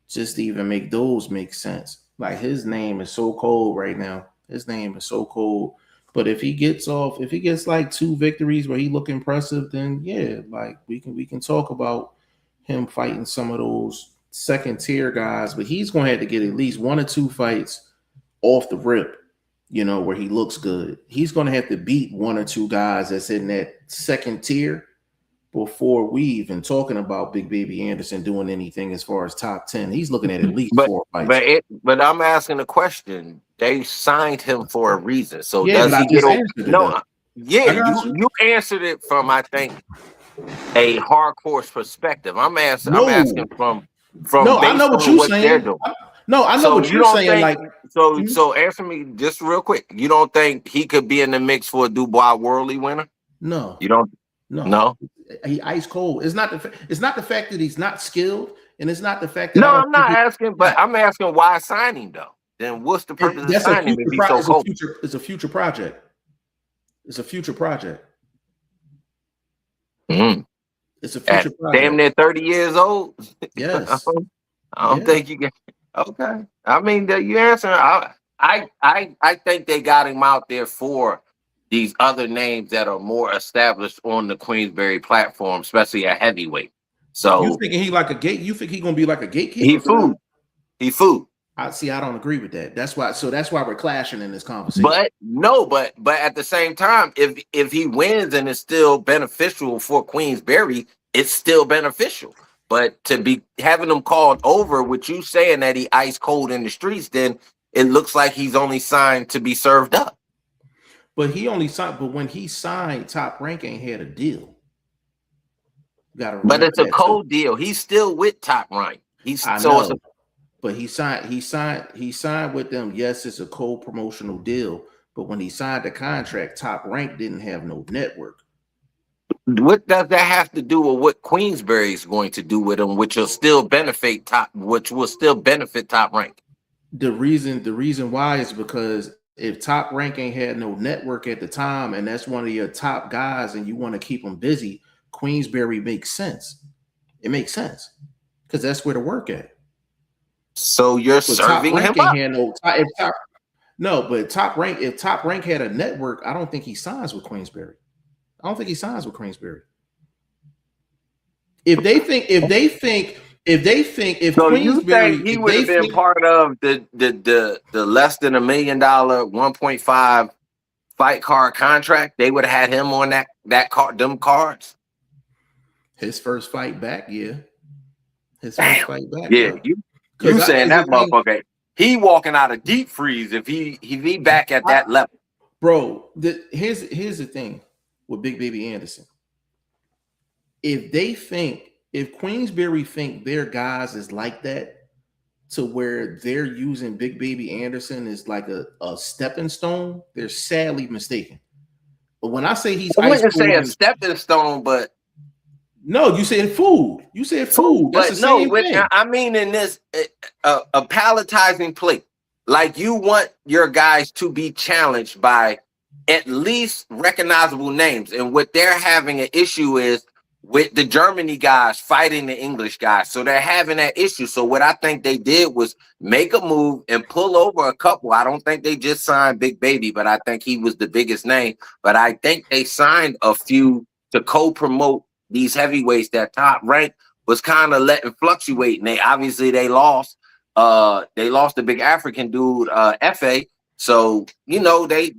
just to even make those make sense. Like his name is so cold right now. His name is so cold. But if he gets like two victories where he look impressive, then yeah, like we can talk about him fighting some of those second tier guys. But he's gonna have to get at least one or two fights off the rip, where he looks good. He's gonna have to beat one or two guys that's in that second tier before we even talking about Big Baby Anderson doing anything as far as top 10. He's looking at least But four fights. but I'm asking a question. They signed him for a reason. So Yeah, does but I he just get over? answered it. No, yeah, I got you. you answered it from, I think, a hardcore perspective. I'm asking No, from I know based what on you're what they're saying. doing. I know So what you you're don't saying. think Like, hmm? so answer me just real quick. You don't think he could be in the mix for a Dubois Worldly winner? No, You don't no. no? He ice cold. It's not the fact that he's not skilled, and it's not the fact that I No, don't I'm think not he's asking, but not. I'm asking why sign him though. Then what's the purpose of That's a signing him if he's so cold? it's a future project. It's a future project. Mhm. It's a At future damn project. near 30 years old. Yes. I don't Yeah. think you can. Okay, I mean that you answer. I think they got him out there for these other names that are more established on the Queensberry platform, especially a heavyweight. You So thinking he like a gate? You think he gonna be like a he gatekeeper for them? food, he food. I see. I don't agree with that. That's why. So that's why we're clashing in this conversation. But no, but at the same time, if he wins and it's still beneficial for Queensberry, it's still beneficial. But to be having him called over with you saying that he ice cold in the streets, then it looks like he's only signed to be served up. But he only signed. But when he signed, Top Rank ain't had a deal. Got to But remember it's a that too. cold deal. He's still with Top Rank. He's I so it's a know, but he signed with them. Yes, it's a co-promotional deal. But when he signed the contract, Top Rank didn't have no network. what does that have to do with what Queensberry is going to do with him, which will still benefit Top Rank? The reason why is because if Top Rank ain't had no network at the time, and that's one of your top guys, and you want to keep them busy, Queensberry makes sense. It makes sense because that's where the work at. So you're But Top serving him Rank ain't up. had no. If top, no, but Top Rank, if Top Rank had a network, I don't think he signs with Queensberry. I don't think he signs with Queensberry. If So you think Queensberry, he if would they have been think part of the less than $1 million 1.5 fight card contract? They would have had him on that card, them cards. his first fight back, yeah, his first Damn. fight back, Yeah, yeah. you saying Because that the thing, motherfucker? He walking out of deep freeze if he back at that level. bro, here's the thing with Big Baby Anderson. If Queensberry think their guys is like that, to where they're using Big Baby Anderson as like a stepping stone, they're sadly mistaken. But when I say he's I ice wouldn't say cold, a stepping stone, but no, you said food. You said food. That's the but no, same thing. I mean in this a palletizing plate. Like you want your guys to be challenged by at least recognizable names. And what they're having an issue is with the Germany guys fighting the English guys. So they're having that issue. So what I think they did was make a move and pull over a couple. I don't think they just signed Big Baby, but I think he was the biggest name. But I think they signed a few to co-promote these heavyweights that Top Rank was kind of letting fluctuate. And they lost. They lost the big African dude, FA. So, they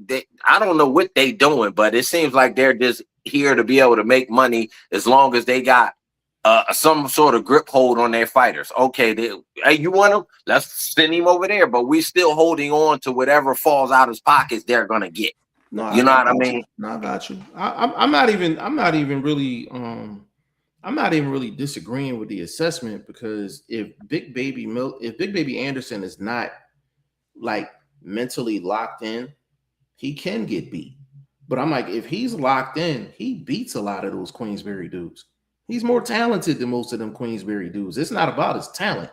I don't know what they doing, but it seems like they're just here to be able to make money as long as they got some sort of grip hold on their fighters. Okay, hey, you want him? Let's send him over there, but we still holding on to whatever falls out of his pockets they're gonna get. No, You know I what I got you. mean? No, I got you. I'm not even really disagreeing with the assessment, because if Big Baby Anderson is not like mentally locked in, he can get beat. But I'm like, if he's locked in, he beats a lot of those Queensberry dudes. He's more talented than most of them Queensberry dudes. It's not about his talent.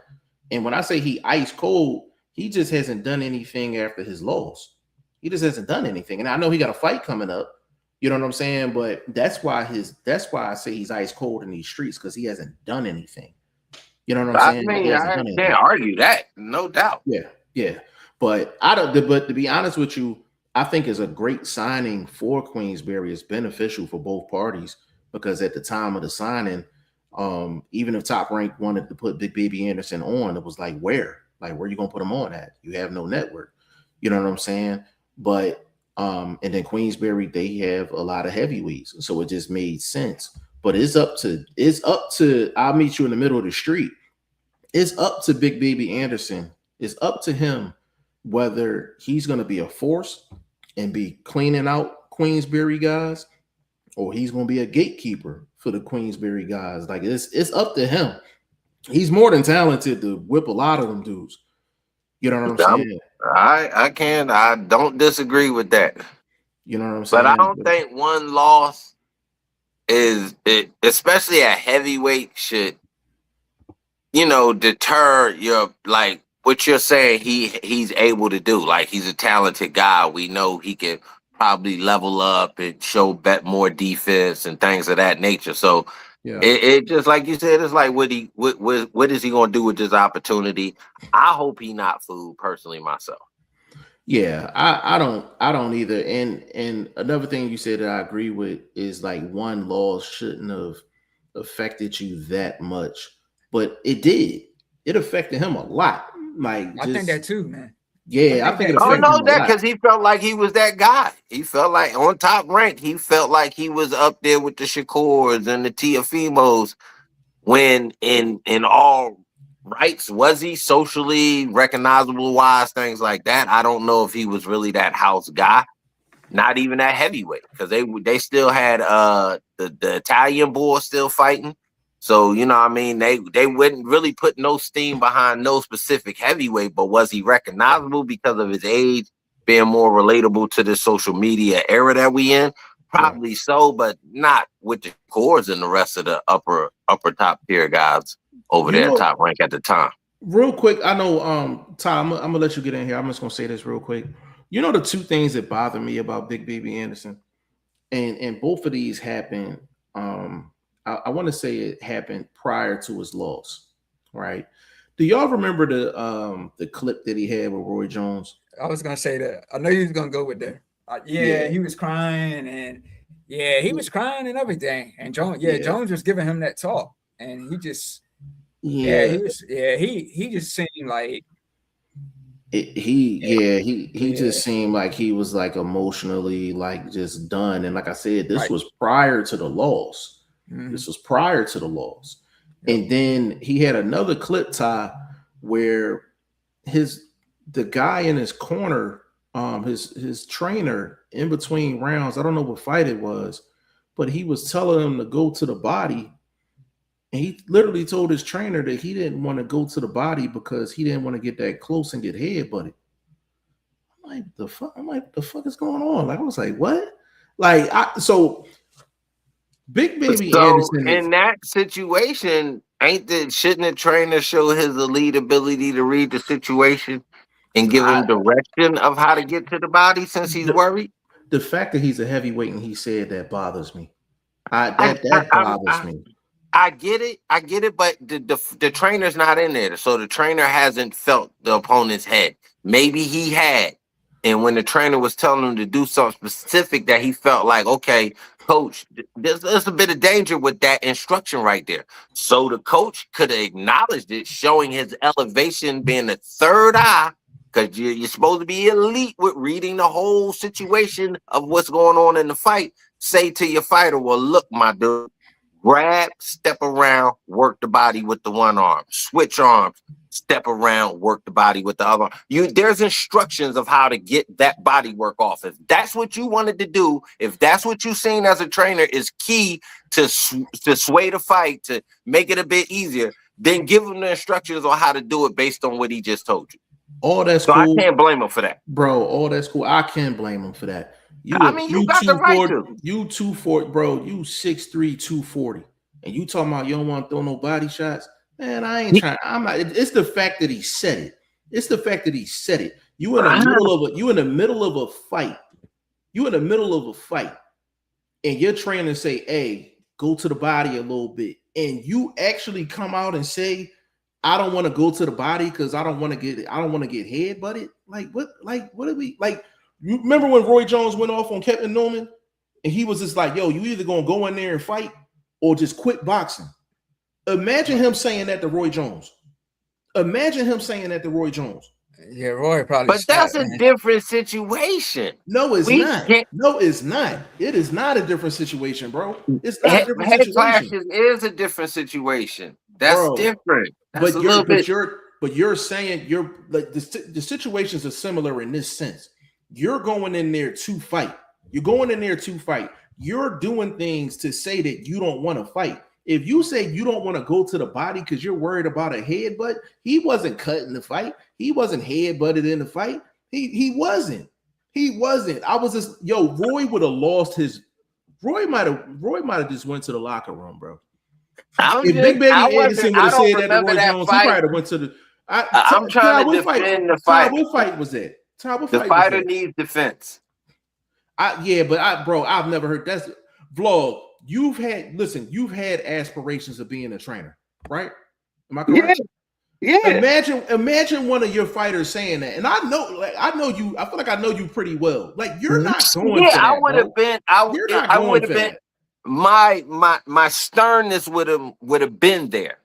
And when I say he ice cold, he just hasn't done anything after his loss. He just hasn't done anything. And I know he got a fight coming up. You know what I'm saying? But that's why I say he's ice cold in these streets, because he hasn't done anything. You know what I'm saying? I mean, I can't argue that, no doubt. Yeah. But but to be honest with you, I think it's a great signing for Queensberry. It's beneficial for both parties, because at the time of the signing, even if Top Rank wanted to put Big Baby Anderson on, it was like, where you gonna put him on at? You have no network. You know what I'm saying? But and then Queensberry, they have a lot of heavyweights, so it just made sense. But it's up to I'll meet you in the middle of the street. It's up to Big Baby Anderson. It's up to him whether he's going to be a force and be cleaning out Queensberry guys, or he's going to be a gatekeeper for the Queensberry guys. Like, it's up to him. He's more than talented to whip a lot of them dudes. You know what I'm saying? I don't disagree with that. You know what I'm saying? But I don't think one loss is it, especially at heavyweight, should, you know, deter your, like, what you're saying he's able to do. Like, he's a talented guy. We know he can probably level up and show more defense and things of that nature. So yeah, it just, like you said, it's like, what is he going to do with this opportunity? I hope he not fooled, personally, myself. Yeah, I don't either. And another thing you said that I agree with is, like, one loss shouldn't have affected you that much, but it did. It affected him a lot. Like, I think that too, man. Yeah, I think it affected him a lot. Because he felt like he was that guy. He felt like on Top Rank. He felt like he was up there with the Shakurs and the Tiafimos. When in all rights, was he socially recognizable wise, things like that? I don't know if he was really that house guy. Not even that heavyweight, because they still had the Italian boy still fighting. So, you know what I mean? They wouldn't really put no steam behind no specific heavyweight, but was he recognizable because of his age, being more relatable to the social media era that we in? Probably so, but not with the cores and the rest of the upper top tier guys over there, Top Rank at the time. Real quick, I know, Tom, I'm gonna let you get in here. I'm just gonna say this real quick. You know, the two things that bother me about Big Baby Anderson, and both of these happened. I want to say it happened prior to his loss, right? Do y'all remember the clip that he had with Roy Jones? I was gonna say that. I know you was gonna go with that. He was crying, and he was crying and everything. And Jones was giving him that talk, and he just he just seemed like he just seemed like he was, like, emotionally, like, just done. And like I said, this was prior to the loss. Mm-hmm. This was prior to the loss. And then he had another clip, Ty, where the guy in his corner, his trainer, in between rounds, I don't know what fight it was, but he was telling him to go to the body. And he literally told his trainer that he didn't want to go to the body because he didn't want to get that close and get headbutted. I'm like, the fuck is going on? Like, I was like, what? Like, Big Baby Anderson in that situation, shouldn't the trainer show his elite ability to read the situation and give him direction of how to get to the body, since he's worried? The fact that he's a heavyweight and he said that bothers me. That bothers me. I get it, but the trainer's not in there, so the trainer hasn't felt the opponent's head. Maybe he had, and when the trainer was telling him to do something specific, that he felt like, okay, coach, there's a bit of danger with that instruction right there. So the coach could have acknowledged it, showing his elevation, being the third eye, because you're supposed to be elite with reading the whole situation of what's going on in the fight. Say to your fighter, well, look, my dude, grab, step around, work the body with the one arm, switch arms, step around, work the body with the other. There's instructions of how to get that body work off. If that's what you wanted to do, if that's what you seen as a trainer is key to sway the fight, to make it a bit easier, then give him the instructions on how to do it based on what he just told you. All that's so cool. I can't blame him for that, bro. All that's cool. I can't blame him for that. You got the right to. You 240, bro. You 6'3", 240, and you talking about you don't want to throw no body shots, man, I ain't trying. I'm not. It's the fact that he said it. It's the fact that he said it. You in the middle of a fight. You in the middle of a fight, and your trainer say, "Hey, go to the body a little bit," and you actually come out and say, "I don't want to go to the body because I don't want to get head butted." Like what? Like what are we like? You remember when Roy Jones went off on Kevin Newman, and he was just like, "Yo, you either gonna go in there and fight or just quit boxing." Imagine him saying that to Roy Jones. Imagine him saying that to Roy Jones. Yeah, Roy probably. But that's a different situation. No, it's not. No, it's not. It is not a different situation, bro. It's not a different situation. Clashes is a different situation. That's different. That's but you're saying you're like the situations are similar in this sense. You're going in there to fight. You're going in there to fight. You're doing things to say that you don't want to fight. If you say you don't want to go to the body because you're worried about a headbutt, he wasn't cutting the fight. He wasn't headbutted in the fight. He wasn't. He wasn't. I was just Roy would have lost his. Roy might have just went to the locker room, bro. If Big Baby Anderson would have said that to Roy Jones, he probably went to the. I'm trying to defend the fight. What fight was that? The fighter needs defense. Bro, I've never heard that vlog. You've had aspirations of being a trainer, right? Am I correct? Yeah. Imagine one of your fighters saying that. And I know you, I feel like I know you pretty well. Like you're not going for that. I would have been, I would have been my sternness would have been there,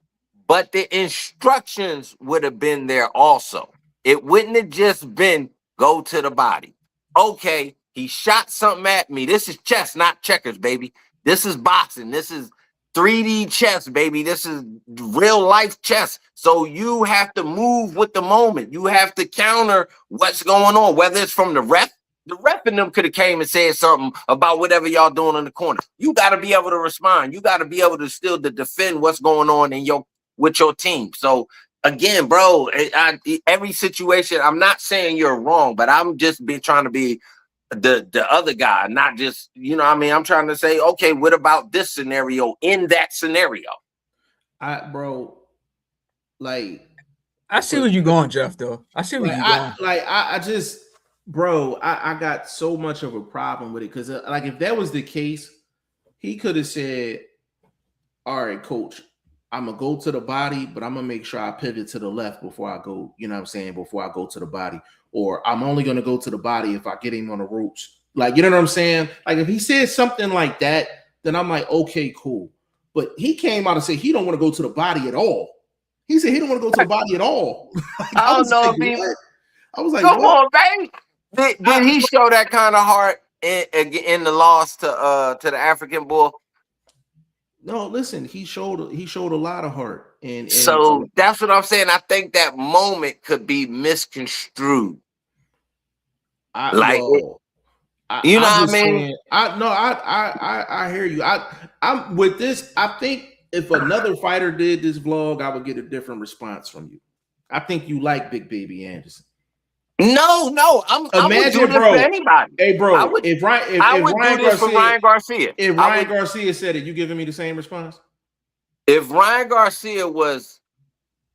but the instructions would have been there also. It wouldn't have just been go to the body. Okay, he shot something at me. This is chess, not checkers, baby. This is boxing. This is 3D chess, baby. This is real life chess. So you have to move with the moment. You have to counter what's going on, whether it's from the ref. The ref and them could have came and said something about whatever y'all doing in the corner. You got to be able to respond. You got to be able to still defend what's going on with your team. So again, bro, every situation, I'm not saying you're wrong, but I'm just trying to be the other guy, not just, I'm trying to say, okay, what about this scenario in that scenario? I see where you're going, Jeff, though. I see where you're going. I got so much of a problem with it because if that was the case, he could have said, all right, coach, I'm gonna go to the body, but I'm gonna make sure I pivot to the left before I go, before I go to the body. Or I'm only gonna go to the body if I get him on the ropes. Like, you know what I'm saying? Like if he said something like that, then I'm like, okay, cool. But he came out and said he don't want to go to the body at all. He said he don't want to go to the body at all. I don't know if he. I was like, come on, baby. Did he show that kind of heart in the loss to the African bull? No, listen, he showed a lot of heart, and so that's what I'm saying. I think that moment could be misconstrued. I hear you. I'm with this. I think if another fighter did this vlog, I would get a different response from you. I think you like Big Baby Anderson. No, I would do this for anybody. Hey, bro, if Ryan Garcia. If Ryan Garcia said it, you giving me the same response? If Ryan Garcia was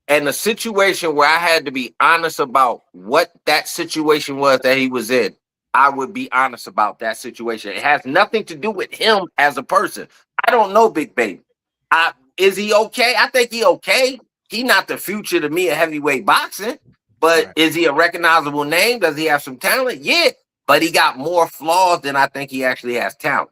in a situation where I had to be honest about what that situation was that he was in, I would be honest about that situation. It has nothing to do with him as a person. I don't know Big Baby. Is he okay? I think he okay. He not the future to me of heavyweight boxing. But right. Is he a recognizable name? Does he have some talent? Yeah, but he got more flaws than I think he actually has talent.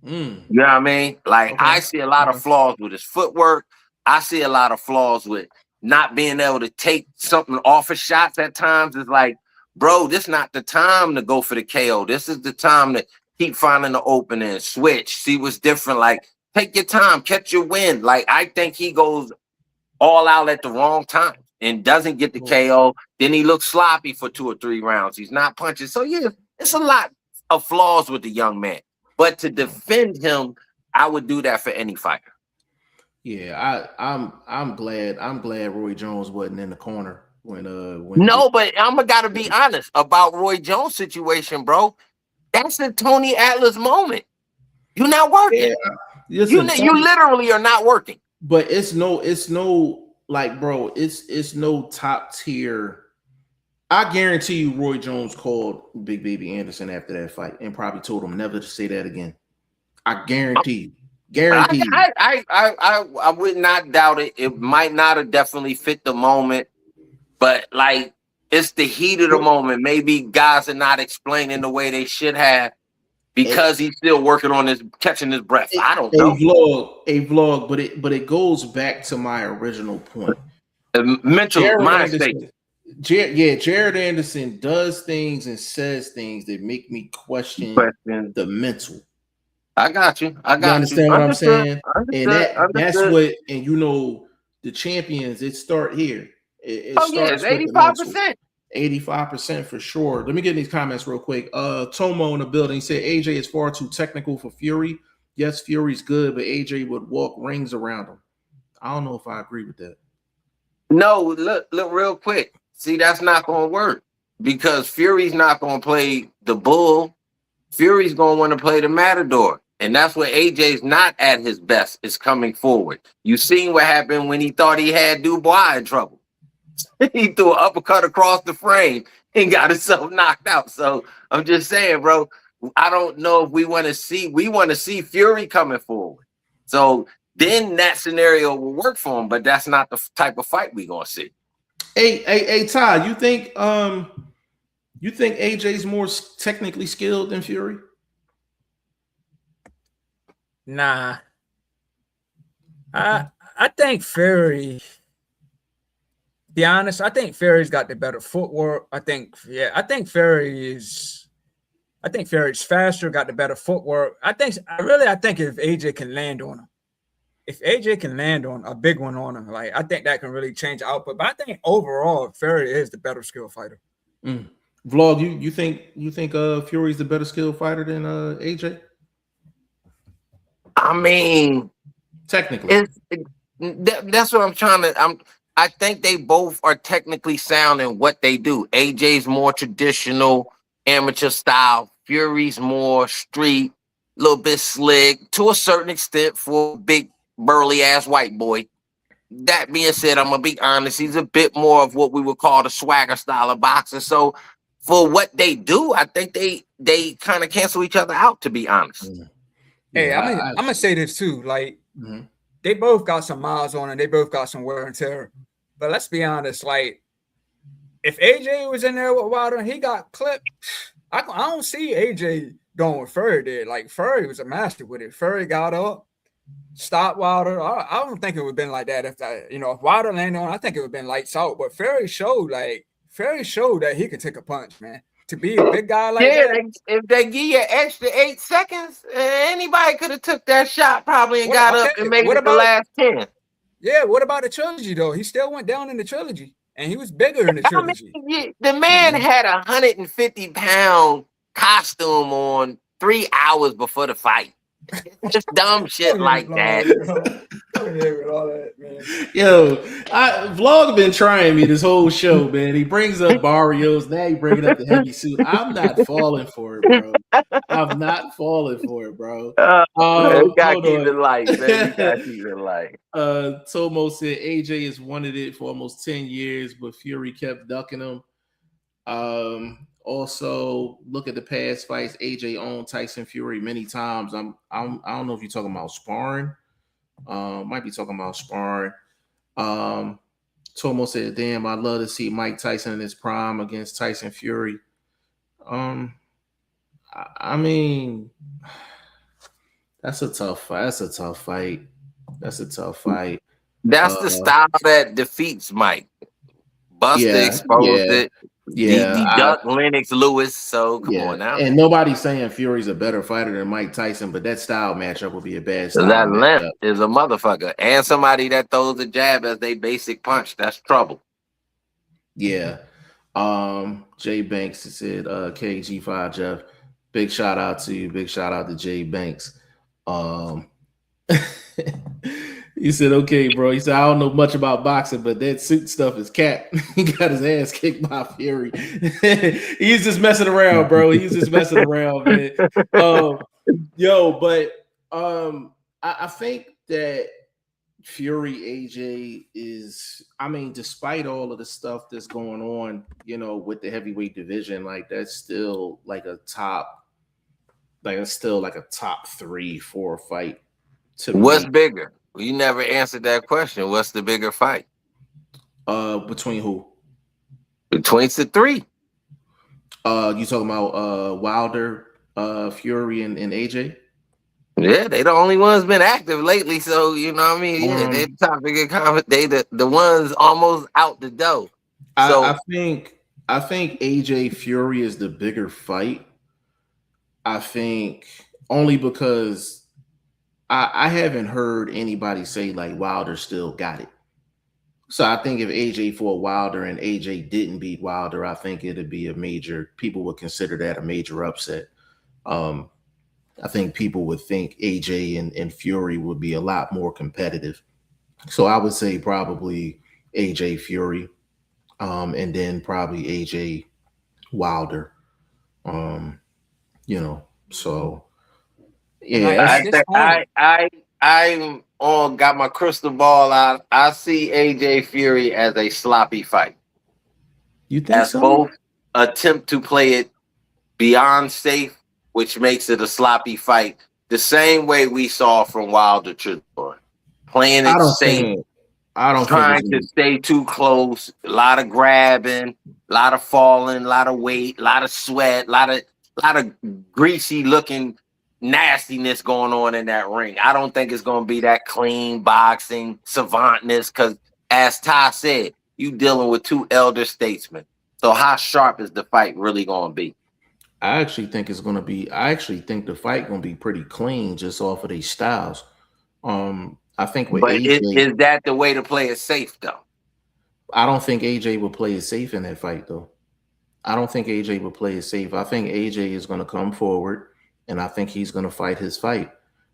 You know what I mean? Like, okay. I see a lot of flaws with his footwork. I see a lot of flaws with not being able to take something off of shots at times. It's like, bro, this is not the time to go for the KO. This is the time to keep finding the opening, switch, see what's different. Like, take your time, catch your wind. Like, I think he goes all out at the wrong time and doesn't get the KO. Then he looks sloppy for 2 or 3 rounds. He's not punching. So, yeah, it's a lot of flaws with the young man. But to defend him, I would do that for any fighter. Yeah, I'm glad Roy Jones wasn't in the corner when but I'm gotta be honest about Roy Jones' situation, bro. That's the Tony Atlas moment. You're not working. listen, You literally are not working. but it's no like, bro, it's no top tier. I guarantee you, Roy Jones called Big Baby Anderson after that fight and probably told him never to say that again. I guarantee you. Guarantee you. I would not doubt it. It might not have definitely fit the moment, but like it's the heat of the moment. Maybe guys are not explaining the way they should have because he's still working on his catching his breath. I don't know. A vlog, but it goes back to my original point. The mental mind state. Jared Anderson does things and says things that make me question the mental. I got you. You understand what I'm saying? And that's what, and you know, the champions, it start here. It starts it's 85%. 85% for sure. Let me get in these comments real quick. Tomo in the building said AJ is far too technical for Fury. Yes, Fury's good, but AJ would walk rings around him. I don't know if I agree with that. No, look real quick. See, that's not going to work because Fury's not going to play the bull. Fury's going to want to play the matador. And that's where AJ's not at his best, is coming forward. You seen what happened when he thought he had Dubois in trouble. He threw an uppercut across the frame and got himself knocked out. So I'm just saying, bro, I don't know if we want to see Fury coming forward. So then that scenario will work for him, but that's not the type of fight we're going to see. Hey, Todd, you think AJ's more technically skilled than Fury? Nah. I think Fury, to be honest, I think Fury's got the better footwork. I think Fury's faster, got the better footwork. I think if AJ can land on him, if AJ can land on a big one on him, like I think that can really change output. But I think overall, Fury is the better skill fighter. Vlog, you think Fury's the better skill fighter than AJ? I mean, technically, that's what I'm trying to. I think they both are technically sound in what they do. AJ's more traditional, amateur style. Fury's more street, a little bit slick to a certain extent for a big burly ass white boy. That being said, I'm gonna be honest. He's a bit more of what we would call the swagger style of boxer. So for what they do, I think they kind of cancel each other out. To be honest. Hey, I'm gonna say this too. Like, they both got some miles on and they both got some wear and tear. But let's be honest. Like, if AJ was in there with Wilder and he got clipped, I don't see AJ going with Fury there. Like, Fury was a master with it. Fury got up, stopped Wilder. I don't think it would have been like that if Wilder landed on. I think it would have been lights out. But Fury showed that he could take a punch, man. To be a big guy like that. If they give you an extra 8 seconds, anybody could have took that shot probably and got up and made it the last 10. Yeah, what about the trilogy though? He still went down in the trilogy, and he was bigger in the trilogy. The man had a 150-pound costume on 3 hours before the fight. Just dumb shit like that. All that, man. Yo, Vlog been trying me this whole show, man. He brings up Barrios, now he bringing up the heavy suit. I'm not falling for it, bro. I'm not falling for it, bro. You gotta keep it light, man. You gotta keep it light. Tomo said AJ has wanted it for almost 10 years, but Fury kept ducking him. Also, look at the past fights. AJ owned Tyson Fury many times. I don't know if you're talking about sparring. Might be talking about sparring. Tomo said, "Damn, I'd love to see Mike Tyson in his prime against Tyson Fury." I mean, that's a tough fight. That's a tough fight. That's the style that defeats Mike. Buster exposed it. Yeah, the duck Lennox Lewis. So come on now. And nobody's saying Fury's a better fighter than Mike Tyson, but that style matchup would be a bad style. That length is a motherfucker, and somebody that throws a jab as they basic punch. That's trouble. Yeah. Jay Banks said, KG5 Jeff. Big shout out to you. Big shout out to Jay Banks. He said, okay, bro. He said, I don't know much about boxing, but that suit stuff is cat. He got his ass kicked by Fury. He's just messing around, bro. He's just messing around, man. I I think that Fury AJ is, I mean, despite all of the stuff that's going on, with the heavyweight division, like that's still like a top, like it's still like a top 3-4 fight to What's me. bigger? You never answered that question. What's the bigger fight? Between who? Between the three. You talking about Wilder, Fury, and AJ? Yeah, they the only ones been active lately. So you know what I mean. Yeah, they the topic of conversation. They the ones almost out the door. So I think AJ Fury is the bigger fight. I think only because I haven't heard anybody say like Wilder still got it. So I think if AJ fought Wilder and AJ didn't beat Wilder, I think it'd be a major. People would consider that a major upset. I think people would think AJ and Fury would be a lot more competitive. So I would say probably AJ Fury, and then probably AJ Wilder. So yeah, I'm on got my crystal ball out. I see AJ Fury as a sloppy fight. You think as so? Both attempt to play it beyond safe, which makes it a sloppy fight. The same way we saw from Wilder to Jordan. Playing it safe. Trying to stay too close, a lot of grabbing, a lot of falling, a lot of weight, a lot of sweat, a lot of greasy looking nastiness going on in that ring. I don't think it's going to be that clean boxing savantness because, as Ty said, you dealing with two elder statesmen. So how sharp is the fight really going to be? I actually think the fight going to be pretty clean just off of these styles. I think with AJ, is that the way to play it safe though? I don't think AJ will play it safe in that fight though. I don't think AJ will play it safe. I think AJ is going to come forward and I think he's going to fight his fight.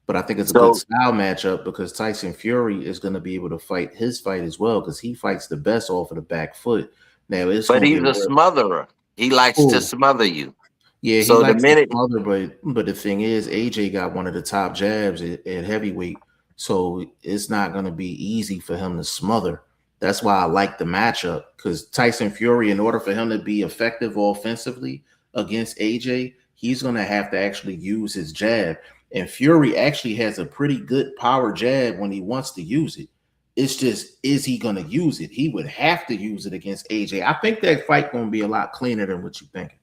But I think it's a good style matchup because Tyson Fury is going to be able to fight his fight as well because he fights the best off of the back foot. Now he's a smotherer. He likes to smother you. Yeah, so he likes to smother, but the thing is, AJ got one of the top jabs at heavyweight. So it's not going to be easy for him to smother. That's why I like the matchup because Tyson Fury, in order for him to be effective offensively against AJ, he's going to have to actually use his jab. And Fury actually has a pretty good power jab when he wants to use it. It's just, is he going to use it? He would have to use it against AJ. I think that fight going to be a lot cleaner than what you're thinking.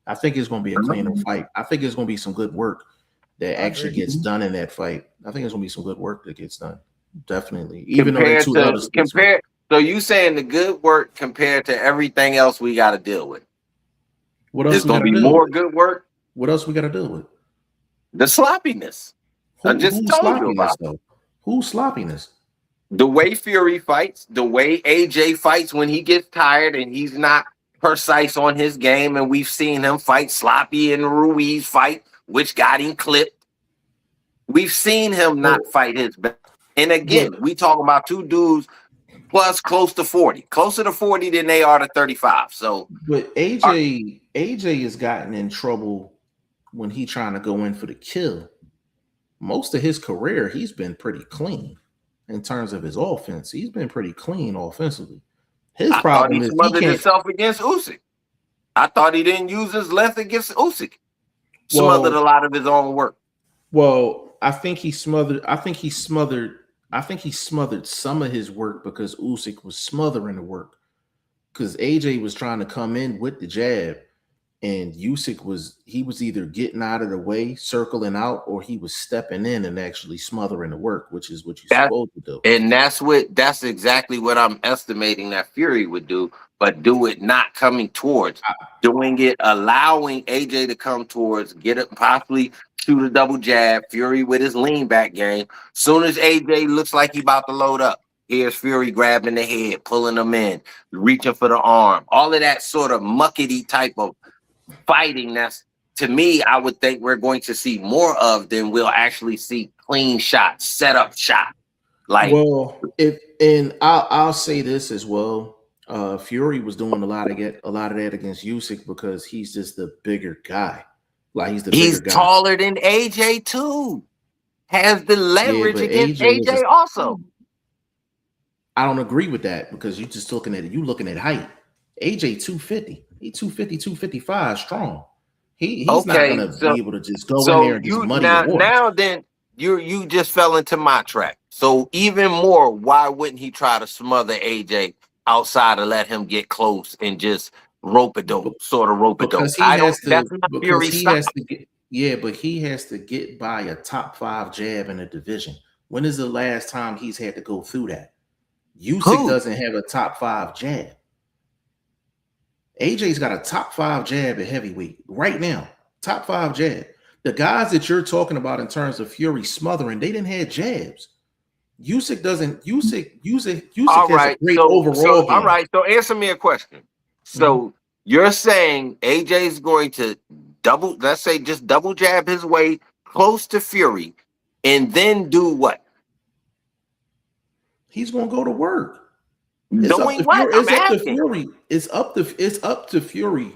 I think it's going to be a cleaner fight. I think it's going to be some good work that actually gets done in that fight. I think it's going to be some good work that gets done. Definitely. Even though so you saying the good work compared to everything else we got to deal with? What else? There's going to be more good work. What else we got to deal with? The sloppiness. I just told you about. Who's sloppiness? The way Fury fights, the way AJ fights when he gets tired and he's not precise on his game, and we've seen him fight sloppy in the Ruiz fight, which got him clipped. We've seen him not fight his best. And again, we talking about two dudes plus closer to 40 than they are to 35. So, but AJ has gotten in trouble when he trying to go in for the kill. Most of his career, he's been pretty clean in terms of his offense. He's been pretty clean offensively. His problem is he smothered himself against Usyk. I thought he didn't use his length against Usyk. Smothered a lot of his own work. Well, I think he smothered some of his work because Usyk was smothering the work. Because AJ was trying to come in with the jab, and Usyk was either getting out of the way, circling out, or he was stepping in and actually smothering the work, which is what you're supposed to do. And that's exactly what I'm estimating that Fury would do, but do it not coming towards, doing it, allowing AJ to come towards, get it, possibly shoot a double jab, Fury with his lean back game. Soon as AJ looks like he about to load up, here's Fury grabbing the head, pulling him in, reaching for the arm, all of that sort of muckety type of fighting. That's, to me, I would think we're going to see more of than we'll actually see clean shots, set up shot. I'll say this as well. Fury was doing a lot of that against Usyk because he's just the bigger guy. Like he's taller than AJ too. has the Yeah, leverage but against AJ is. AJ also. I don't agree with that because you just looking at it. You looking at height. AJ 250. He 250, 255 strong. He's not Okay, gonna be able to just go in there so and just you muddy the waters. now then you just fell into my trap. So even more, why wouldn't he try to smother AJ outside and let him get close and just rope a dope, sort of rope a dope? Because he has to That's not because Fury's he style. has to get but he has to get by a top 5 jab in a division. When is the last time he's had to go through that? Usyk Who? doesn't have a top 5 jab. AJ's got a top 5 jab at heavyweight right now. Top 5 jab. The guys that you're talking about in terms of Fury smothering, they didn't have jabs. Usyk doesn't. Usyk All has a right. great So overall all game. right. So answer me a question. Mhm. So you're saying AJ's going to let's say just double jab his way close to Fury, and then do what? He's gonna go to work. It's up Doing to what? Fury. I'm It's up to asking. Fury. It's up to Fury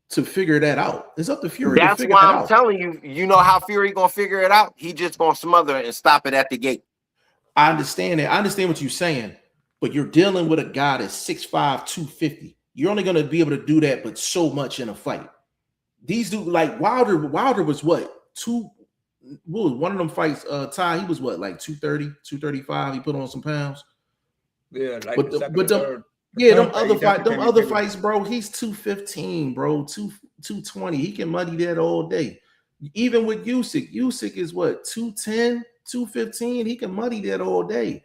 to figure that out. It's up to Fury to That's figure why that I'm out. telling you. You know how Fury gonna figure it out? He just gonna smother it and stop it at the gate. I understand that. I understand what you're saying, but you're dealing with a guy that's 6'5", 250. You're only gonna be able to do that, but so much in a fight. These dudes like Wilder. Wilder was what one of them fights, Ty, he was what, like 230, 235. He put on some pounds. Yeah, like But the second or but them, third. The yeah, third fight, he definitely them came in other bigger. fights, bro. He's 215, bro. 220. He can muddy that all day. Even with Usyk is what, 210, 215. He can muddy that all day.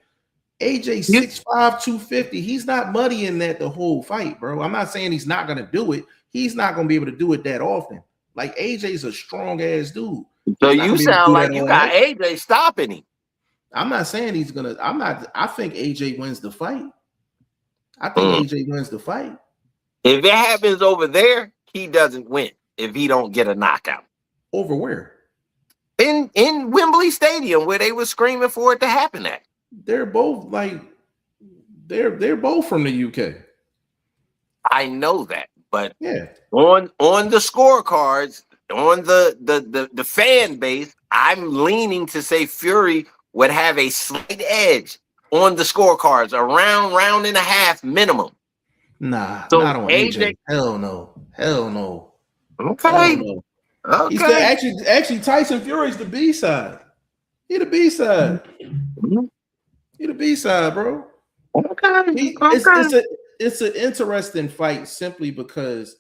AJ You 6'5", 250. He's not muddying that the whole fight, bro. I'm not saying he's not gonna do it. He's not gonna be able to do it that often. Like AJ's a strong ass dude. so He's not you gonna be able to sound do that like you all got day. AJ stopping him. I'm not saying he's gonna. I'm not. I think AJ wins the fight. I think Mm. AJ wins the fight. If it happens over there, he doesn't win. If he don't get a knockout Over where? in Wembley Stadium where they were screaming for it to happen at. They're both like they're both from the UK. I know that, but Yeah. on the scorecards, on the fan base, I'm leaning to say Fury would have a slight edge on the scorecards, around round and a half minimum. Nah, So not on AJ, AJ. Hell no. Hell no. Hell okay, no. He's the okay, actually Tyson Fury's the B side. He the B side. He the B side, bro. okay, He okay. it's an interesting fight simply because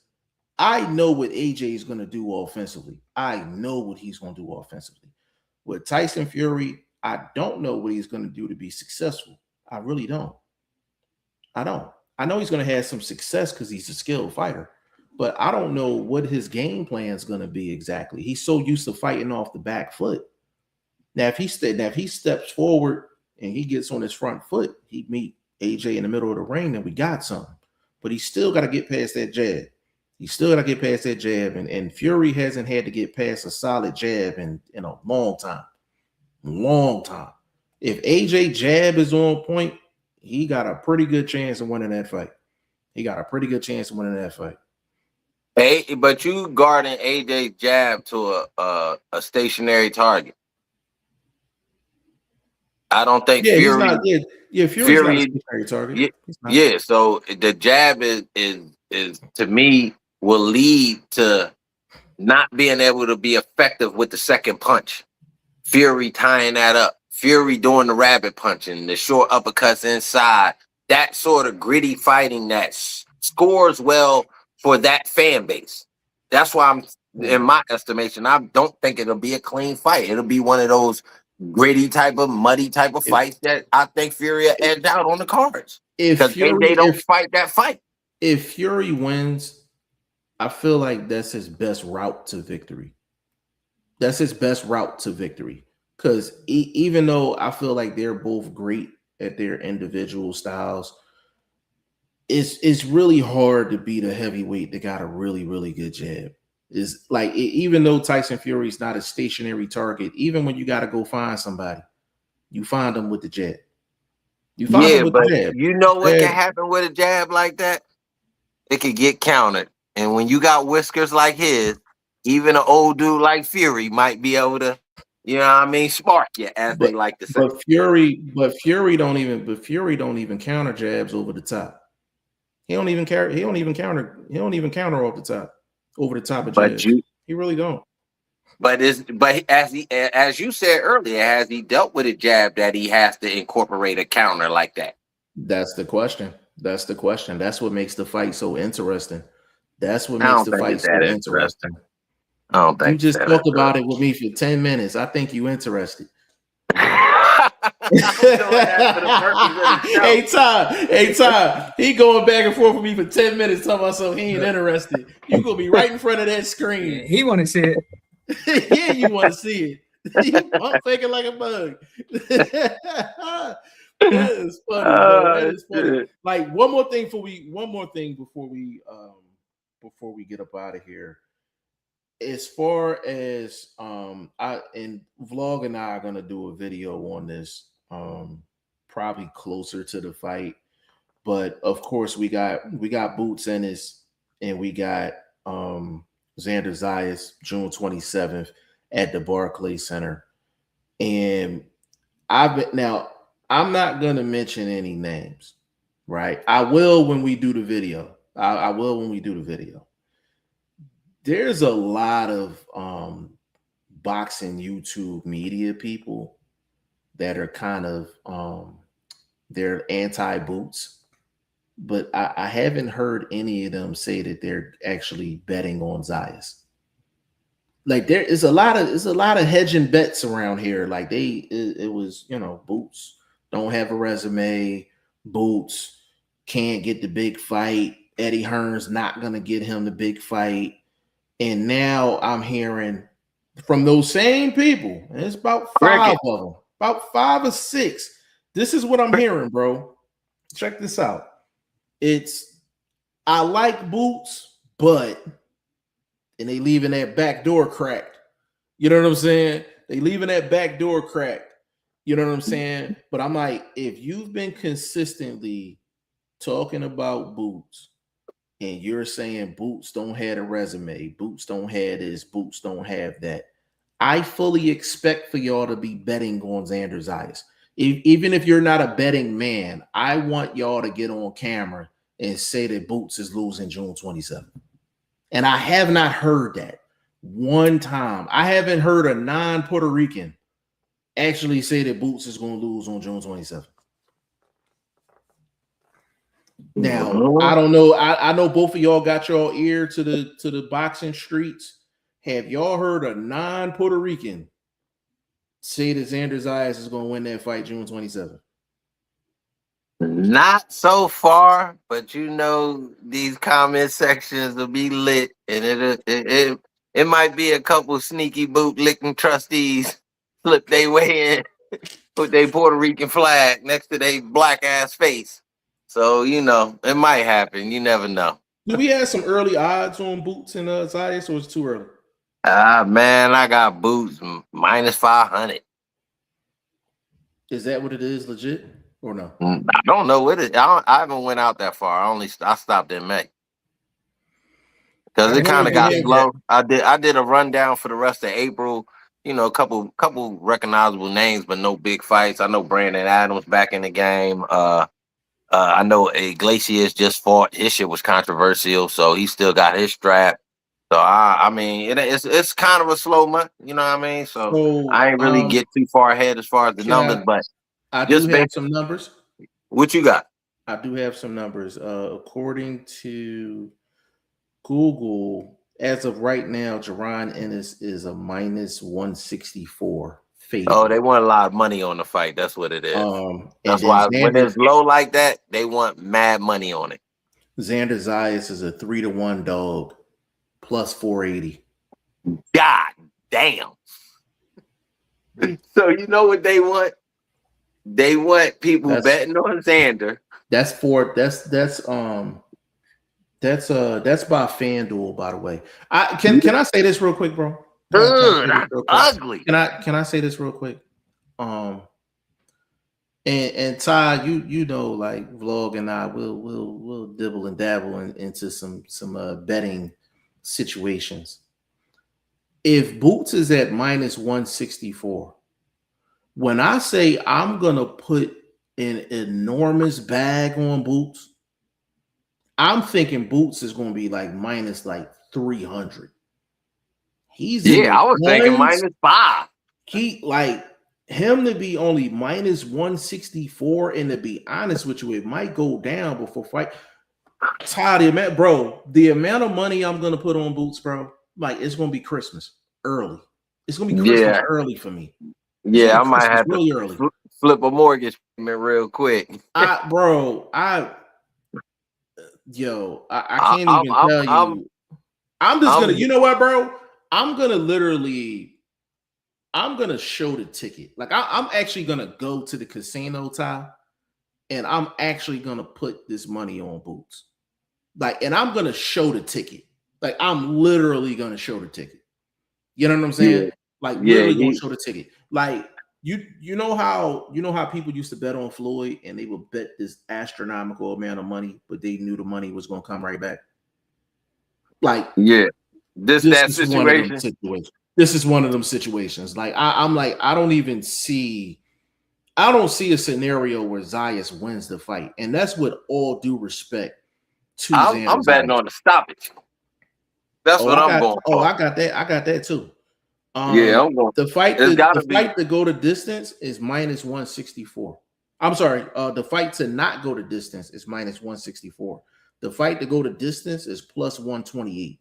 I know what AJ is going to do offensively. I know what he's going to do offensively. With Tyson Fury, I don't know what he's going to do to be successful. I really don't. I don't. I know he's going to have some success because he's a skilled fighter, but I don't know what his game plan is going to be exactly. He's so used to fighting off the back foot. Now, if he steps forward and he gets on his front foot, he meet AJ in the middle of the ring, then we got something. But he's still got to get past that jab. He's still got to get past that jab, and Fury hasn't had to get past a solid jab in a long time. Long time. If AJ jab is on point, he got a pretty good chance of winning that fight. He got a pretty good chance of winning that fight. Hey, but you guarding AJ's jab to a stationary target. I don't think Yeah, he's Fury. not. Yeah, Fury's not a stationary target. Yeah, He's not. yeah. So the jab is to me will lead to not being able to be effective with the second punch. Fury tying that up. Fury doing the rabbit punching, the short uppercuts inside. That sort of gritty fighting that scores well for that fan base. That's why I'm, in my estimation, I don't think it'll be a clean fight. It'll be one of those gritty type of muddy type of fights that I think Fury will edge out on the cards. Because they don't fight that fight. If Fury wins, I feel like that's his best route to victory. That's his best route to victory. Because even though I feel like they're both great at their individual styles, it's really hard to beat a heavyweight that got a really, really good jab. Is like even though Tyson Fury is not a stationary target, even when you got to go find somebody, you find them with the jab. You find them with the jab. You know what can happen with a jab like that? It could get countered. And when you got whiskers like his, even an old dude like Fury might be able to You know what I mean? Spark you, as they like to say. But Fury don't even counter jabs over the top. He don't even counter off the top, over the top of jabs. He really don't. But as you said earlier, has he dealt with a jab that he has to incorporate a counter like that? That's the question. That's what makes the fight so interesting. That's what makes the fight so interesting. I don't think you just talked about it with me for 10 minutes. I think you interested. Hey Todd, he going back and forth with me for 10 minutes talking about something he ain't interested. You gonna be right in front of that screen. Yeah, he want to see it. Yeah, you want to see it. You pump faking like a bug. That is funny, bro. That is funny. Like one more thing before we get up out of here. As far as Vlog and I are gonna do a video on this, probably closer to the fight. But of course, we got Boots Ennis and we got Xander Zayas June 27th at the Barclays Center. And I'm not gonna mention any names, right? I will when we do the video. I will when we do the video. There's a lot of boxing YouTube media people that are kind of they're anti-Boots, but I haven't heard any of them say that they're actually betting on Zayas. Like there is a lot of hedging bets around here. Like it was, Boots don't have a resume, Boots can't get the big fight, Eddie Hearn's not gonna get him the big fight. And now I'm hearing from those same people, and it's about 5 of them, about 5 or 6. This is what I'm hearing, bro. Check this out. I like Boots, but and they leaving that back door cracked. You know what I'm saying? They leaving that back door cracked. You know what I'm saying? But I'm like, if you've been consistently talking about Boots, and you're saying Boots don't have a resume, Boots don't have this, Boots don't have that, I fully expect for y'all to be betting on Xander Zayas. Even if you're not a betting man, I want y'all to get on camera and say that Boots is losing June 27th. And I have not heard that one time. I haven't heard a non-Puerto Rican actually say that Boots is going to lose on June 27th. Now, I don't know. I know both of y'all got your ear to the boxing streets. Have y'all heard a non-Puerto Rican say that Xander Zayas is going to win that fight June 27th? Not so far, but these comment sections will be lit, and it might be a couple sneaky boot licking trustees flip their way in, put their Puerto Rican flag next to their black ass face. So, it might happen. You never know. Do we have some early odds on Boots and Zayas, or is it too early? Man, I got Boots minus 500. Is that what it is, legit, or no? I don't know what it is. I haven't went out that far. I stopped in May. Because it kind of got slow. I did a rundown for the rest of April. A couple recognizable names, but no big fights. I know Brandon Adams back in the game. I know Iglesias just fought. His shit was controversial, so he still got his strap. So I mean, it's kind of a slow month. You know what I mean? So I ain't really get too far ahead as far as the numbers, but I do have some numbers. What you got? I do have some numbers. According to Google, as of right now, Jaron Ennis is a minus 164. Favorite. Oh, they want a lot of money on the fight. That's what it is. That's why when it's low like that, they want mad money on it. Xander Zayas is a 3-1 dog, plus 480. God damn. So you know what they want? They want people betting on Xander. That's by FanDuel, by the way. Can I say this real quick, bro? Ugly. Can I say this real quick? And Ty, like Vlog and I will dibble and dabble into some betting situations. if Boots is at minus 164, when I say I'm gonna put an enormous bag on Boots, I'm thinking Boots is gonna be like minus like 300. He's in Yeah, the I was thinking ones. -5. He like him to be only minus 164, and to be honest with you, it might go down before fight. Todd, the amount of money I'm gonna put on Boots, bro, like it's gonna be Christmas early. It's gonna be Christmas Yeah, early for me. It's gonna yeah, be I might Christmas have to really early. flip a mortgage payment real quick. I I, can't I'm, even I'm, tell I'm, you. I'm just gonna, I'm, you know what, bro? I'm gonna literally, I'm gonna show the ticket. Like I'm actually gonna go to the casino, Ty, and I'm actually gonna put this money on Boots. Like, and I'm gonna show the ticket. Like, I'm literally gonna show the ticket. You know what I'm yeah, saying? Like, yeah, literally gonna show the ticket. Like, you know how people used to bet on Floyd and they would bet this astronomical amount of money, but they knew the money was gonna come right back. Like, yeah. this That is one of them situation. situations. This is one of them situations. Like, I'm like, I don't see a scenario where Zayas wins the fight, and that's with all due respect to Xander I'm betting Zayas. on the stoppage. That's what I'm going for. I got that too. Yeah, I'm going. The fight It's got to the be. fight to go to distance is minus 164. I'm sorry, the fight to not go to distance is minus 164. The fight to go to distance is plus 128.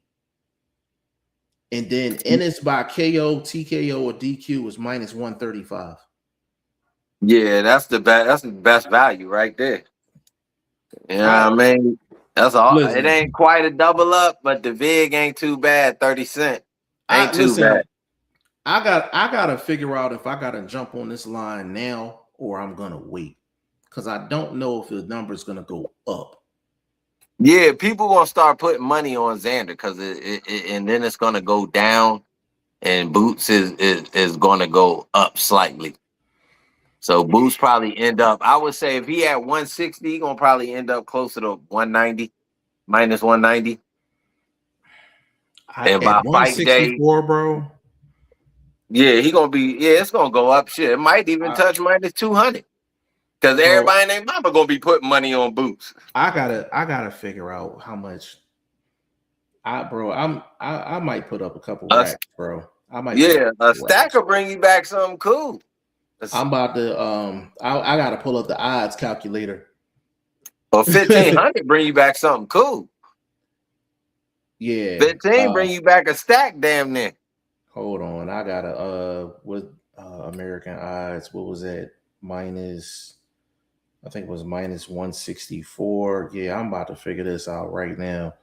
And then it's by KO, TKO, or DQ is minus 135. Yeah, that's the best. That's the best value right there. You know I what I mean? That's all. It listen, ain't quite a double up, but the vig ain't too bad. 30 cents ain't too bad. I gotta figure out if I gotta jump on this line now or I'm gonna wait. Because I don't know if the number's gonna go up. Yeah, people gonna start putting money on Xander because and then it's gonna go down, and Boots is gonna go up slightly. So Boots probably end up. I would say if he at 160, he gonna probably end up closer to 190, minus 190. And At by fight day, 164, bro. yeah, he gonna be. Yeah, it's gonna go up. Shit, it might even touch minus 200 because Bro, everybody and their mama gonna be putting money on Boots. I gotta figure out how much. I might put up a couple racks, bro. I might put up A stack racks. will bring you back something cool. I'm about to I gotta pull up the odds calculator. Or 1,500 bring you back something cool. Yeah. 15 bring you back a stack, damn near. Hold on. I gotta with American odds. What was that? I think it was minus 164. Yeah, I'm about to figure this out right now.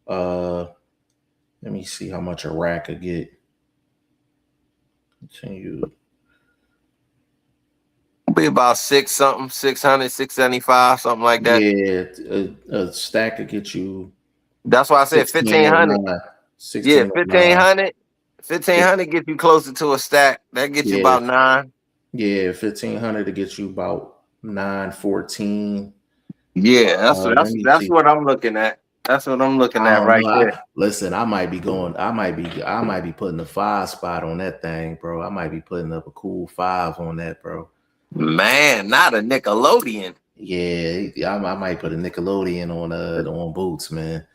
Let me see how much a rack could get. Continue. Be about 600, 675, something like that. Yeah, a stack could get you. That's why I said 1,500. Yeah, 1,500. 1,500 get you closer to a stack. That gets you about 9. Yeah, 1,500 to get you about 914. Yeah, that's what I'm looking at. That's what I'm looking at right there. Listen, I might be putting the 5 spot on that thing, bro. I might be putting up a cool 5 on that, bro. Man, not a Nickelodeon. Yeah, I might put a Nickelodeon on Boots, man.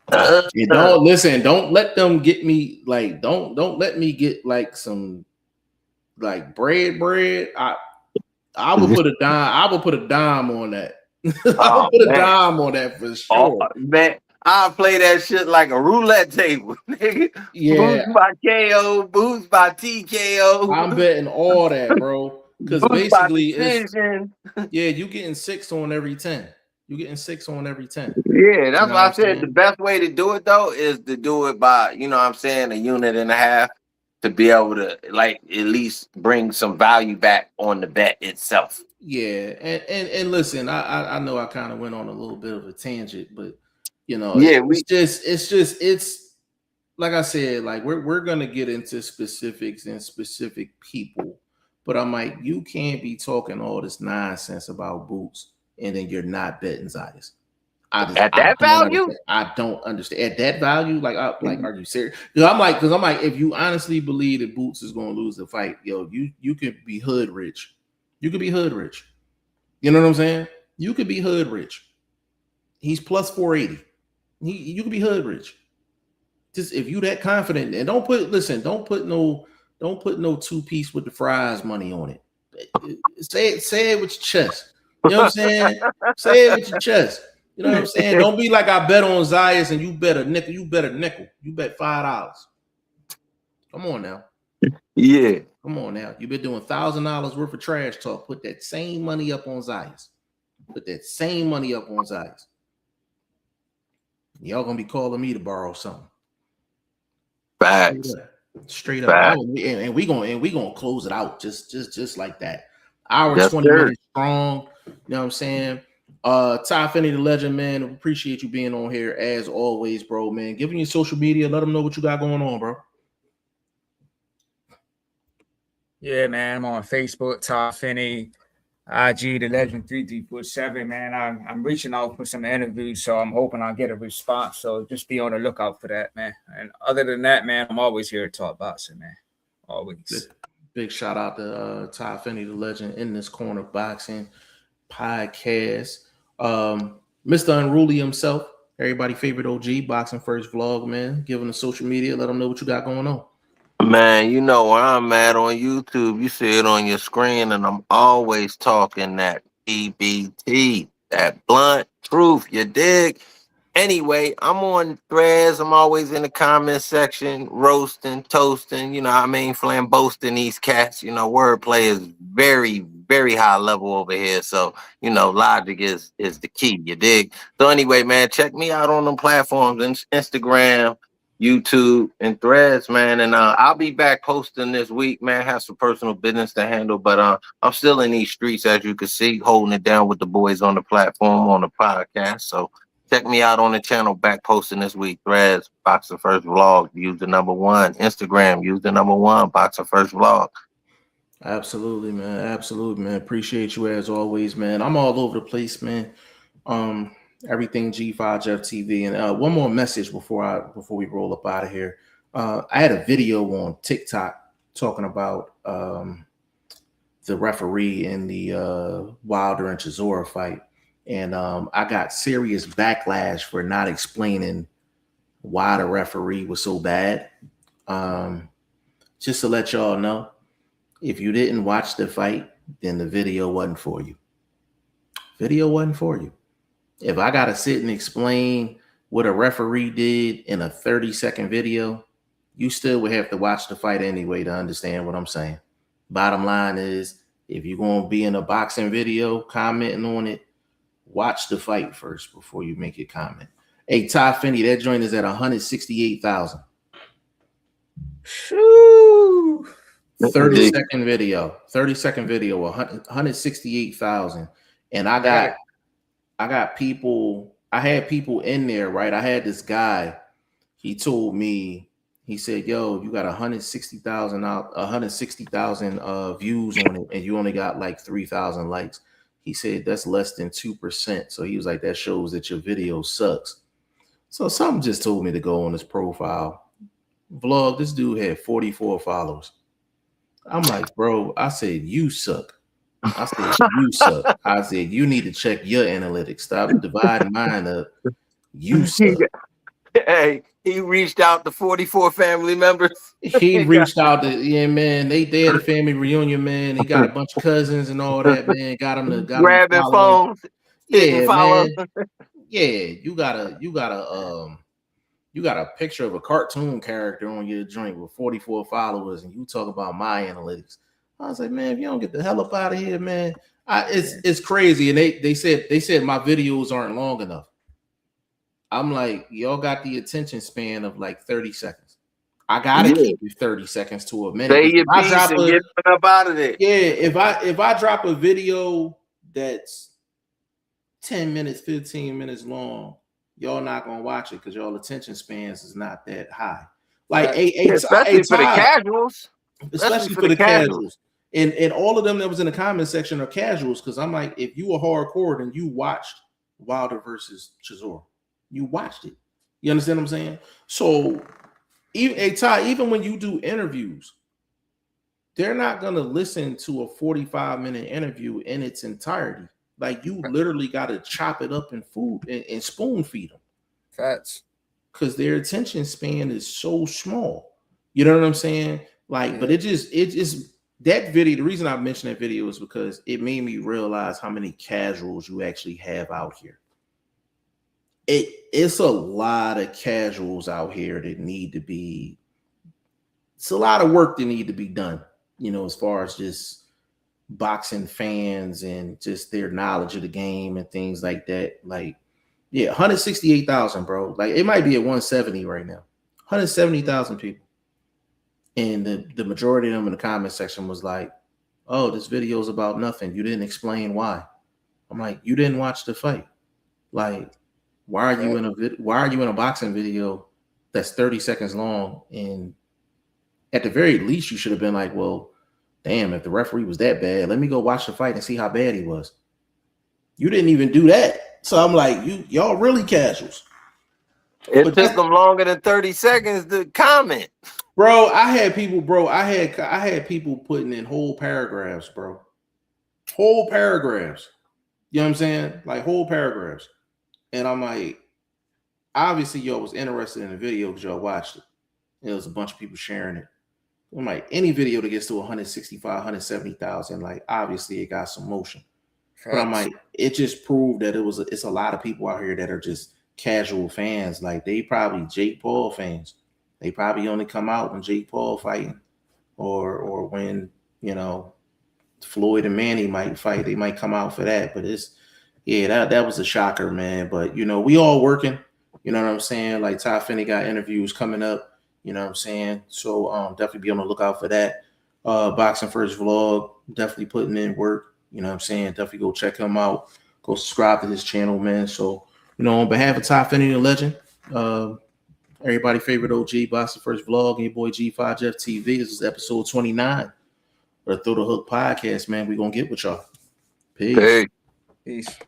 Don't let them get me like don't let me get like some like bread. I will put a dime on that. I will put a dime on that for sure. Oh, man, I'll play that shit like a roulette table, nigga. Yeah. Boost by KO, boost by TKO. I'm betting all that, bro. Because basically it's you getting 6 on every 10. You're getting 6 on every 10. Yeah, that's why I said the best way to do it though is to do it by, you know what I'm saying, 1.5 units to be able to like at least bring some value back on the bet itself. Yeah, and listen, I know I kind of went on a little bit of a tangent, but you know, it's just like I said, like we're gonna get into specifics and specific people, but I'm like, you can't be talking all this nonsense about Boots and then you're not betting Zayas. At that value? I don't understand. At that value, like, are you serious? Because I'm like, if you honestly believe that Boots is going to lose the fight, yo, you could be hood rich. You could be hood rich. You know what I'm saying? You could be hood rich. He's plus 480. You could be hood rich. Just if you that confident, and don't put no 2-piece with the fries money on it. Say it with your chest. You know what I'm saying? Say it with your chest. You know what I'm saying? Don't be like, I bet on Zayas and you bet a nickel. You bet a nickel. You bet $5. Come on now. Yeah. Come on now. You've been doing $1,000 worth of trash talk. Put that same money up on Zayas. Put that same money up on Zayas. Y'all gonna be calling me to borrow something. Facts. Straight up. And we gonna close it out just like that. Hour 20 minutes strong. You know what I'm saying? Ty Finney, the legend, man. Appreciate you being on here as always, bro, man. Give me your social media, let them know what you got going on, bro. Yeah, man. I'm on Facebook, Ty Finney, IG, the legend 3347, man. I'm reaching out for some interviews, so I'm hoping I'll get a response. So just be on the lookout for that, man. And other than that, man, I'm always here to talk boxing, man. Always. Big shout out to Ty Finney, the legend, in this corner boxing podcast. Mr. Unruly himself, everybody favorite OG, boxing first vlog, man. Give him the social media, let them know what you got going on. Man, you know where I'm at on YouTube. You see it on your screen, and I'm always talking that BBT, that blunt truth. You dig? Anyway, I'm on Threads. I'm always in the comment section, roasting, toasting. You know, I mean, flambosting these cats. You know, wordplay is very, very high level over here. So, you know, logic is the key. You dig? So anyway, man, check me out on them platforms, Instagram, YouTube, and Threads, man. And I'll be back posting this week, man. Have some personal business to handle, but I'm still in these streets, as you can see, holding it down with the boys on the platform, on the podcast. So check me out on the channel, back posting this week. Threads, Boxer First Vlog, use the number 1. Instagram, use the number 1, Boxer First Vlog. Absolutely, man. Absolutely, man. Appreciate you as always, man. I'm all over the place, man. Everything G5 Jeff TV. And one more message before we roll up out of here. I had a video on TikTok talking about the referee in the Wilder and Chisora fight. And I got serious backlash for not explaining why the referee was so bad. Just to let y'all know, if you didn't watch the fight, then the video wasn't for you. Video wasn't for you. If I got to sit and explain what a referee did in a 30-second video, you still would have to watch the fight anyway to understand what I'm saying. Bottom line is, if you're going to be in a boxing video commenting on it, watch the fight first before you make your comment. Hey, Ty Finney, that joint is at 168,000. 30-second video. 30-second video, 168,000. And I got people, I had people in there, right? I had this guy, he told me, he said, yo, you got 160,000 views on it, and you only got like 3,000 likes. He said that's less than 2%. So he was like, that shows that your video sucks. So something just told me to go on his profile. Vlog, this dude had 44 followers. I'm like, bro, I said, you suck. I said, you suck. I said, you need to check your analytics. Stop dividing mine up. You suck. Hey, he reached out to 44 family members. He reached out to, yeah, man. They had a family reunion, man. He got a bunch of cousins and all that, man. Got him to grabbing phones. Yeah, man. Yeah, you got a picture of a cartoon character on your joint with 44 followers, and you talk about my analytics. I was like, man, if you don't get the hell up out of here, man, it's crazy. And they said my videos aren't long enough. I'm like, y'all got the attention span of like 30 seconds. I gotta keep it 30 seconds to a minute. Say your piece and get up out of there. Yeah, if I drop a video that's 10 minutes, 15 minutes long, y'all not gonna watch it because y'all attention spans is not that high. Like especially for the casuals. Especially for the casuals. And all of them that was in the comment section are casuals, because I'm like, if you were hardcore and you watched Wilder versus Chisora. You watched it. You understand what I'm saying? So, even when you do interviews, they're not gonna listen to a 45-minute interview in its entirety. Like you literally got to chop it up in food and spoon feed them. Facts. Because their attention span is so small. You know what I'm saying? Like, but it just that video. The reason I mentioned that video is because it made me realize how many casuals you actually have out here. It's a lot of casuals out here that need to be. It's a lot of work that need to be done. You know, as far as just boxing fans and just their knowledge of the game and things like that. Like, yeah, 168,000, bro. Like it might be at 170 right now. 170,000 people. And the majority of them in the comment section was like, oh, this video is about nothing. You didn't explain why. I'm like, you didn't watch the fight. Like, why are you in a boxing video that's 30 seconds long? And at the very least, you should have been like, well, damn, if the referee was that bad, let me go watch the fight and see how bad he was. You didn't even do that. So I'm like, y'all really casuals. It took them longer than 30 seconds to comment. Bro, I had people putting in whole paragraphs, bro. Whole paragraphs. You know what I'm saying? Like whole paragraphs. And I'm like, obviously y'all was interested in the video because y'all watched it. There was a bunch of people sharing it. I'm like, any video that gets to 165, 170,000, like obviously it got some motion. But I'm like, it just proved that it's a lot of people out here that are just casual fans. Like they probably Jake Paul fans. They probably only come out when Jake Paul fighting, or when Floyd and Manny might fight. They might come out for that. But that was a shocker, man. But we all working. You know what I'm saying? Like Ty Finney got interviews coming up. You know what I'm saying? So definitely be on the lookout for that. Boxing First Vlog, definitely putting in work. You know what I'm saying? Definitely go check him out. Go subscribe to his channel, man. So, on behalf of Ty Finney, the legend, everybody favorite OG, Boxing First Vlog, and your boy G5 Jeff TV. This is episode 29 of the Throw the Hook podcast, man. We're going to get with y'all. Peace. Hey. Peace.